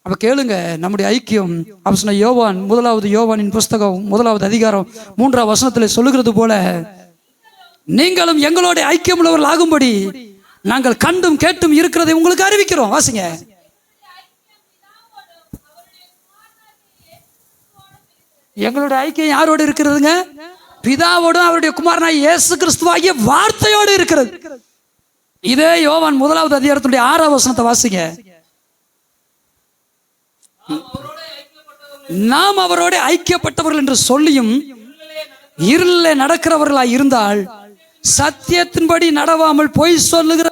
அப்ப கேளுங்க, நம்முடைய ஐக்கியம் அப்ப சொன்ன யோவான், முதலாவது யோவானின் புஸ்தகம் 1வது அதிகாரம் 3வது வசனத்தில் சொல்லுகிறது போல, நீங்களும் எங்களோட ஐக்கியம் உள்ளவர்கள் ஆகும்படி நாங்கள் கண்டும் கேட்டும் இருக்கிறதை உங்களுக்கு அறிவிக்கிறோம். வாசிங்க. எங்களுடைய ஐக்கியம் யாரோடு இருக்கிறதுங்க? பிதாவோடும் அவருடைய குமாரனாய் இயேசு கிறிஸ்துவாகிய வார்த்தையோடு இருக்கிறது. இதே யோவான் 1வது அதிகாரத்துடைய 6வது வசனத்தை வாசிங்க. நாம் அவரோட ஐக்கியப்பட்டவர்கள் என்று சொல்லியும் இருளிலே நடக்கிறவர்களாய் இருந்தால் சத்தியத்தின்படி நடவாமல் பொய் சொல்லுகிற.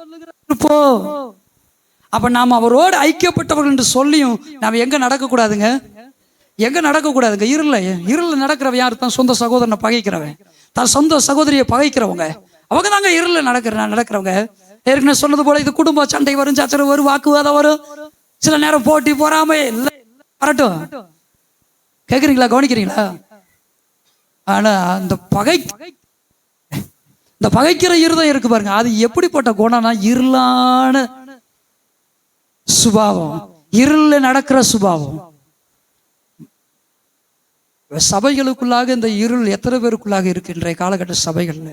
அப்ப நாம் அவரோடு ஐக்கியப்பட்டவர்கள் என்று சொல்லியும் நாம் எங்க நடக்க கூடாதுங்க? எங்க நடக்க கூடாதுங்க? இருள நடக்கிறவன் யாரு? தான் சொந்த சகோதரனை பகைக்கிறவன், தான் சொந்த சகோதரியை பகைக்கிறவங்க, அவங்க தாங்க இருள நடக்கிறவங்க. ஏற்கனவே சொன்னது போல இது குடும்ப சண்டை வரும், சச்சரவு வரும், வாக்குவாதம் வரும், சில நேரம் போட்டி போறாம இல்லை வரட்டும். கேக்குறீங்களா? கவனிக்கிறீங்களா? ஆனா இந்த பகைக்கிற இருதயம் இருக்கு பாருங்க, அது எப்படிப்பட்ட குணம்னா இருளான சுபாவம், இருள நடக்கிற சுபாவம். சபைகளுக்குள்ளாக இந்த இருள் எத்தனை பேருக்குள்ளாக இருக்கு இன்றைய காலகட்ட சபைகள்ல?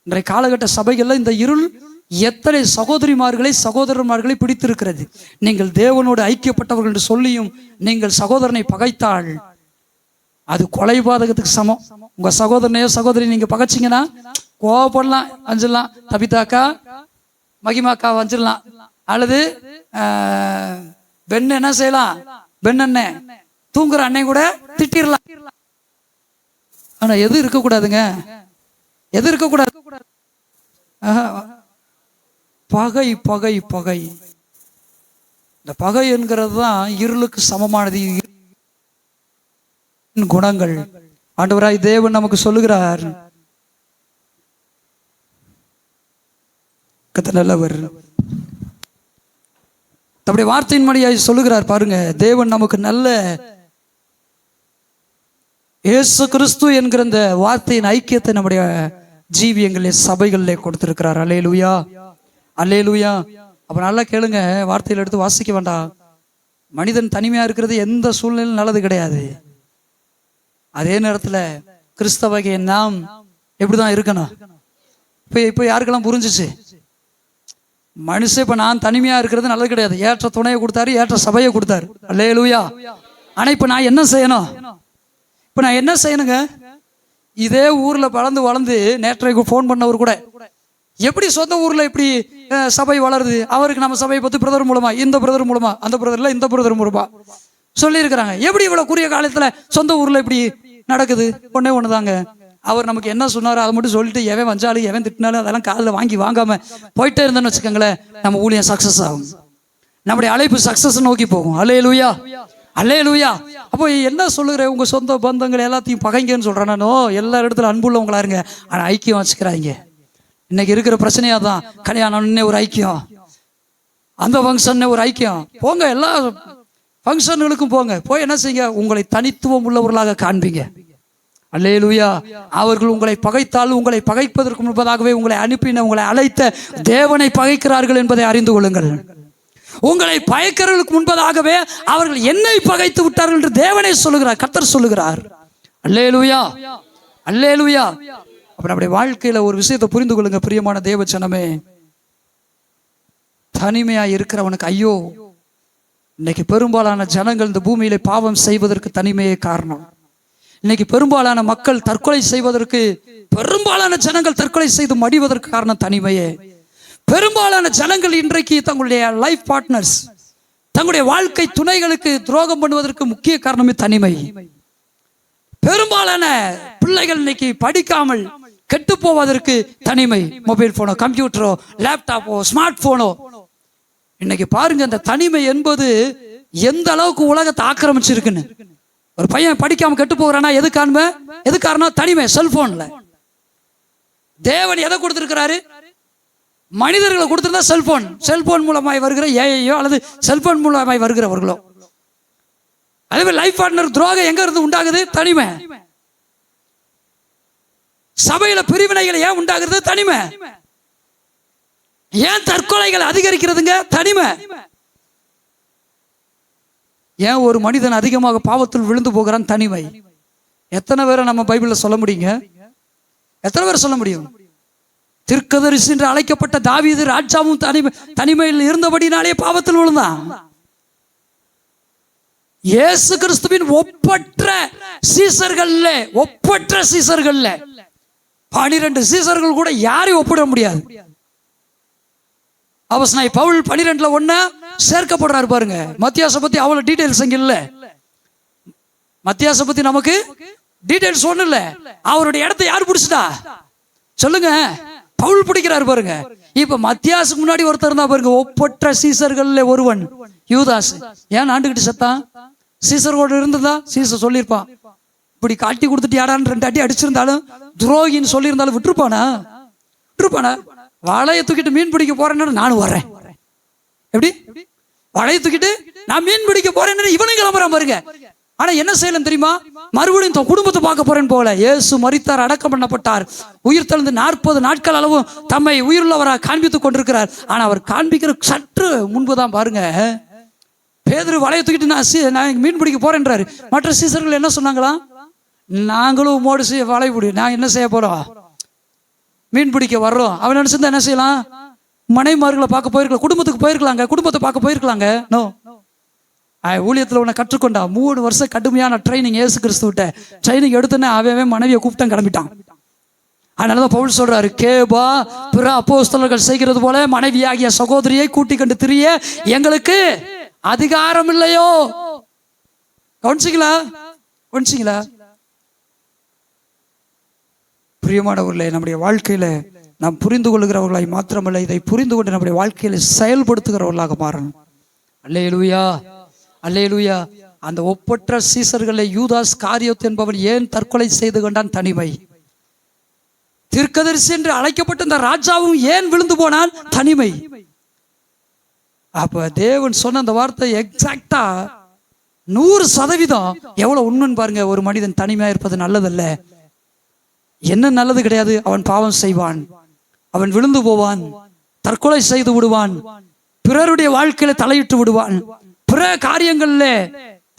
இன்றைய காலகட்ட சபைகள்ல இந்த இருள் எத்தனை சகோதரர்மார்களை பிடித்திருக்கிறது. நீங்கள் தேவனோடு ஐக்கியப்பட்டவர்கள் என்று சொல்லியும் நீங்கள் சகோதரனை பகைத்தால் அது கொலைபாதகத்துக்கு சமம். உங்க சகோதரனையோ சகோதரி நீங்க பகைச்சிங்கன்னா கோவப்படலாம், அஞ்சிடலாம். தபிதாக்கா மகிமாக்கா வஞ்சிடலாம், அல்லது பெண் என்ன செய்யலாம், பெண் அண்ணன் தூங்குற அண்ணன் கூட திட்டிடலாம். ஆனா எது இருக்கக்கூடாதுங்க? எது இருக்கக்கூடாது? பகை பகை பகை. இந்த பகை என்கிறது தான் இருளுக்கு சமமானது. குணங்கள் ஆண்டவராய் தேவன் நமக்கு சொல்லுகிறார். நல்லவர் தம்முடைய வார்த்தையின் மொழியாய் சொல்லுகிறார். பாருங்க, தேவன் நமக்கு நல்ல இயேசு கிறிஸ்து என்கிற இந்த வார்த்தையின் ஐக்கியத்தை நம்முடைய ஜீவியங்களிலே சபைகளிலே கொடுத்திருக்கிறார். அல்லேலூயா, அல்லேலூயா. அப்ப நல்லா கேளுங்க, வார்த்தையில் எடுத்து வாசிக்க வேண்டாம். மனிதன் தனிமையா இருக்கிறது எந்த சூழ்நிலையும் நல்லது கிடையாது. அதே நேரத்துல கிறிஸ்தவகை நாம் எப்படிதான் இருக்கணும்? இப்ப யாருக்கெல்லாம் புரிஞ்சிச்சு? மனுஷன் இப்ப நான் தனிமையா இருக்கிறது நல்லது கிடையாது. ஏற்ற துணையை கொடுத்தாரு, ஏற்ற சபையை கொடுத்தாரு. அல்லேலூயா. ஆனா இப்ப நான் என்ன செய்யணும்? இப்ப நான் என்ன செய்யணுங்க? இதே ஊர்ல வளர்ந்து நேற்றைக்கு போன் பண்ணவர் கூட எப்படி சொந்த ஊர்ல எப்படி சபை வளருது, அவருக்கு நம்ம சபையை பத்தி பிரதர் மூலமா, இந்த பிரதர் மூலமா, அந்த பிரதர்ல இந்த பிரதர் மூலமா சொல்லி இருக்கிறாங்க. எப்படி இவ்வளவு குறுகிய காலத்துல சொந்த ஊர்ல இப்படி நடக்குது? ஒன்னே ஒண்ணுதாங்க, அவர் நமக்கு என்ன சொன்னாரோ அதை மட்டும் சொல்லிட்டு எவன் வஞ்சாலும் எவன் திட்டினாலும் அதெல்லாம் காலில் வாங்காம போயிட்டே இருந்தோன்னு வச்சுக்கோங்களேன், நம்ம ஊழியம் சக்சஸ் ஆகும், நம்முடைய அழைப்பு சக்சஸ் நோக்கி போகும். அல்லேலூயா, அல்லேலூயா. அப்போ என்ன சொல்லுகிறேன்? உங்க சொந்த பந்தங்கள் எல்லாத்தையும் பகைங்கன்னு சொல்றேனோ? எல்லா இடத்துல அன்புள்ளவங்களா இருங்க, ஆனா ஐக்கியம் வச்சுக்கிறாங்க. இன்னைக்கு இருக்கிற பிரச்சனையா தான். கல்யாணம்னே ஒரு ஐக்கியம், அந்த ஃபங்க்ஷன் ஒரு ஐக்கியம். போங்க, எல்லா ஃபங்க்ஷன்களுக்கும் போங்க, போய் என்ன செய்யுங்க? உங்களை தனித்துவம் உள்ளவர்களாக காண்பீங்க. அல்லேலூயா. அவர்கள் உங்களை பகைத்தால் உங்களை பகைப்பதற்கு முன்பதாகவே உங்களை அனுப்பின உங்களை அழைத்த தேவனை பகைக்கிறார்கள் என்பதை அறிந்து கொள்ளுங்கள். உங்களை பகைக்கிறவர்களுக்கு முன்பதாகவே அவர்கள் என்னை பகைத்து விட்டார்கள் என்று தேவனே சொல்லுகிறார், கர்த்தர் சொல்லுகிறார். அல்லேலூயா, அல்லேலூயா. அப்ப நம்முடைய வாழ்க்கையில ஒரு விஷயத்தை புரிந்து கொள்ளுங்க பிரியமான தேவ ஜனமே. தனிமையா இருக்கிறவனுக்கு ஐயோ. இன்னைக்கு பெரும்பாலான ஜனங்கள் இந்த பூமியில பாவம் செய்வதற்கு தனிமையே காரணம். இன்னைக்கு பெரும்பாலான மக்கள் தற்கொலை செய்வதற்கு, பெரும்பாலான ஜனங்கள் தற்கொலை செய்து மடிவதற்கு காரணம் தனிமையே. பெரும்பாலான ஜனங்கள் இன்றைக்கு தங்களுடைய லைஃப் பார்ட்னர்ஸ், தங்களுடைய வாழ்க்கை துணைகளுக்கு துரோகம் பண்ணுவதற்கு முக்கிய காரணமே தனிமை. பெரும்பாலான பிள்ளைகள் இன்னைக்கு படிக்காமல் கெட்டு போவதற்கு தனிமை. மொபைல் போனோ, கம்ப்யூட்டரோ, லேப்டாப்போ, ஸ்மார்ட் போனோ. இன்னைக்கு பாருங்க, இந்த தனிமை என்பது எந்த அளவுக்கு உலகத்தை ஆக்கிரமிச்சிருக்குன்னு. ஒரு பையன் படிக்காம கெட்டு போகிறானா எது காரணம்? தனிமை. செல்போன்ல தேவன் எதை கொடுத்திருக்கிறாரு? மனிதர்களை கொடுத்திருந்தா செல்போன் மூலமாய் வருகிற ஏஐயோ அல்லது செல்போன் மூலமாய் வருகிறவர்களோ. அதே லைஃப் பார்ட்னர் துரோகம் எங்க இருந்து உண்டாகுது? தனிமை. சபையில பிரிவினைகள் ஏன் உண்டாகிறது? தனிமை. ஏன் தற்கொலைகள் அதிகரிக்கிறதுங்க? தனிமை. ஏன் ஒரு மனிதன் அதிகமாக பாவத்தில் விழுந்து போகிறான்? தனிமை. எத்தனை பேரை நம்ம பைபிள்ல சொல்ல முடியுங்க? எத்தனை பேர் சொல்ல முடியும்? தீர்க்கதரிசி என்று அழைக்கப்பட்ட தாவீது ராஜாவும் தனிமையில் இருந்தபடினாலே பாவத்தில் விழுந்தான். இயேசு கிறிஸ்துவின் ஒப்பற்ற சீசர்கள்ல 12 சீசர்கள் கூட யாரையும் ஒப்பிட முடியாது. அப்போஸ்தலனாகிய பவுல் 12ல 1 சேர்க்கப்படுறாரு பாருங்க. மத்தியாசை பத்தி அவ்வளவு டீடைல்ஸ் அங்க இல்ல. மத்தியாசை பத்தி நமக்கு டீடைல்ஸ் ஒண்ணு இல்ல. அவருடைய இடத்தை யார் பிடிச்சிட்டா சொல்லுங்க? பவுல் பிடிக்கிறாரு பாருங்க. இப்ப மத்தியாசுக்கு முன்னாடி ஒருத்தர் இருந்தா பாருங்க, ஒப்பற்ற சீசர்கள்ல ஒருவன் யூதாஸ். ஏன் ஆண்டுகிட்டு செத்தான்? சீசரோடு இருந்ததா? சீசர் சொல்லியிருப்பான், இப்படி காட்டி கொடுத்துட்டு யாடான்னு 2 அடி அடிச்சிருந்தாலும் துரோகின்னு சொல்லியிருந்தாலும் விட்டுருப்பானா? வளைய தூக்கிட்டு மீன் பிடிக்க போறேன்னு நானும் வர்றேன். எப்படி வளைய தூக்கிட்டு நான் மீன் பிடிக்க போறேன்னு இவனும் கிளம்புறான் பாருங்க. ஆனா என்ன செய்யலாம் தெரியுமா? மறுபடியும் தன் குடும்பத்தை பார்க்க போறேன்னு போல. இயேசு மரித்தார், அடக்கம் பண்ணப்பட்டார், உயிர் தெழுந்து 40 நாட்கள் அளவும் தம்மை உயிருள்ளவராக காண்பித்துக் கொண்டிருக்கிறார். ஆனா அவர் காண்பிக்கிற சற்று முன்புதான் பாருங்க, பேதுரு வளைய தூக்கிட்டு நான் மீன் பிடிக்க போறேன்றாரு. மற்ற சீசர்கள் என்ன சொன்னாங்களா? நாங்களும் உமோடு வலை பிடி, நான் என்ன செய்ய போறோம்? மீன் பிடிக்க வர்றோம். அவன் நினைச்சிருந்தா என்ன செய்யலாம்? மனைமார்களை பார்க்க போயிருக்கலாம், குடும்பத்தை பார்க்க போயிருக்கலாங்க. நோ, ஊழியத்தில் உன்னை கற்றுக்கொண்டா 3 வருஷம் கடுமையான ட்ரைனிங். இயேசு கிறிஸ்துவிட்ட ட்ரைனிங் எடுத்துன்னு அவன் மனைவியை கூப்பிட்டான், கிளம்பிட்டான். அதனாலதான் பவுல் சொல்றாரு, கேபா பிற அப்போஸ்தலர்கள் செய்கிறது போல மனைவியாகிய சகோதரியை கூட்டிக் கொண்டு திரிய எங்களுக்கு அதிகாரம் இல்லையோ? கவனிச்சிங்களா? பிரியமானவர்களே, நம்முடைய வாழ்க்கையில நாம் புரிந்து கொள்ளுகிறவர்களாய் மாத்திரமல்ல, இதை புரிந்து கொண்டு நம்முடைய வாழ்க்கையில செயல்படுத்துகிறவர்களாக மாறணும். அல்லேலூயா, அல்லேலூயா. அந்த ஒப்பற்ற சீசர்களை யூதாஸ் காரியோத் என்பவன் ஏன் தற்கொலை செய்து கொண்டான்? தனிமை. தீர்க்கதரிசி என்று அழைக்கப்பட்ட இந்த ராஜாவும் ஏன் விழுந்து போனான்? தனிமை. அப்ப தேவன் சொன்ன அந்த வார்த்தை எக்ஸாக்டா 100% எவ்வளவு உண்மைன்னு பாருங்க. ஒரு மனிதன் தனிமையா இருப்பது நல்லதல்ல. என்ன நல்லது கிடையாது. அவன் பாவம் செய்வான், அவன் விழுந்து போவான், தற்கொலை செய்து விடுவான், பிறருடைய வாழ்க்கையில தலையிட்டு விடுவான், பிற காரியங்கள்ல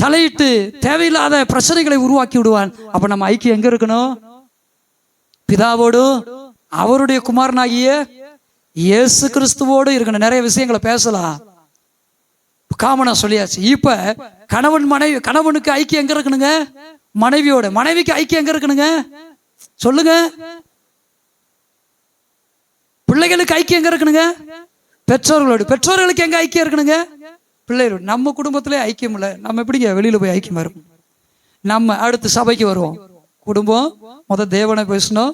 தலையிட்டு தேவையில்லாத பிரச்சனைகளை உருவாக்கி விடுவான். அப்ப நம்ம ஐக்கியம் எங்க இருக்கணும்? பிதாவோடு அவருடைய குமாரனாகிய இயேசு கிறிஸ்துவோடு இருக்கணும். நிறைய விஷயங்களை பேசலாம், காமனா சொல்லியாச்சு. இப்ப கணவன் மனைவி, கணவனுக்கு ஐக்கியம் எங்க இருக்கணுங்க? மனைவியோட. மனைவிக்கு ஐக்கியம் எங்க இருக்கணுங்க? சொல்லுங்க. பிள்ளைகளுக்கு ஐக்கியம் எங்க இருக்கணுங்க? பெற்றோர்களோடு. பெற்றோர்களுக்கு எங்க ஐக்கியம் இருக்கணுங்க? பிள்ளைகளோடு. நம்ம குடும்பத்திலே ஐக்கியம் இல்லை, நம்ம எப்படிங்க வெளியில போய் ஐக்கியம் வரும்? நம்ம அடுத்து சபைக்கு வருவோம். குடும்பம் முதல் தேவனை பேசணும்,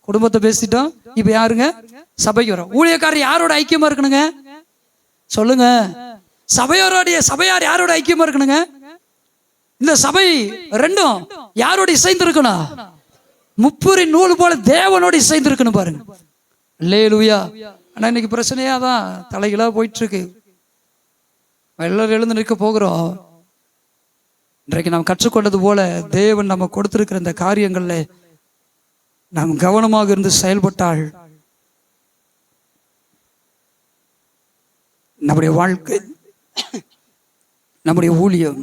குடும்பத்தை பேசிட்டோம். இப்ப யாருங்க? சபைக்கு வரும். ஊழியக்காரர் யாரோட ஐக்கியமா இருக்கணுங்க? சொல்லுங்க. சபையார் யாரோட ஐக்கியமா இருக்கணுங்க? இந்த சபை ரெண்டும் யாரோட இசைந்து இருக்கணும்? முப்புரி நூல் போல தேவனோடு இசைந்து இருக்கணும். பாருங்க. அல்லேலூயா. ஆனா இன்னைக்கு பிரச்சனையா தான் தலைகளா போயிட்டு இருக்கு. எல்லாரும் எழுந்து நிற்க போகிறோம். இன்றைக்கு நாம் கற்றுக்கொண்டது போல தேவன் நம்ம கொடுத்திருக்கிற இந்த காரியங்கள்ல நாம் கவனமாக இருந்து செயல்பட்டால் நம்முடைய வாழ்க்கை, நம்முடைய ஊழியம்,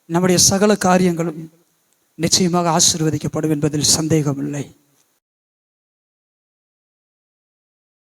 நம்முடைய சகல காரியங்களும் நிச்சயமாக ஆசீர்வதிக்கப்படும் என்பதில் சந்தேகம் இல்லை.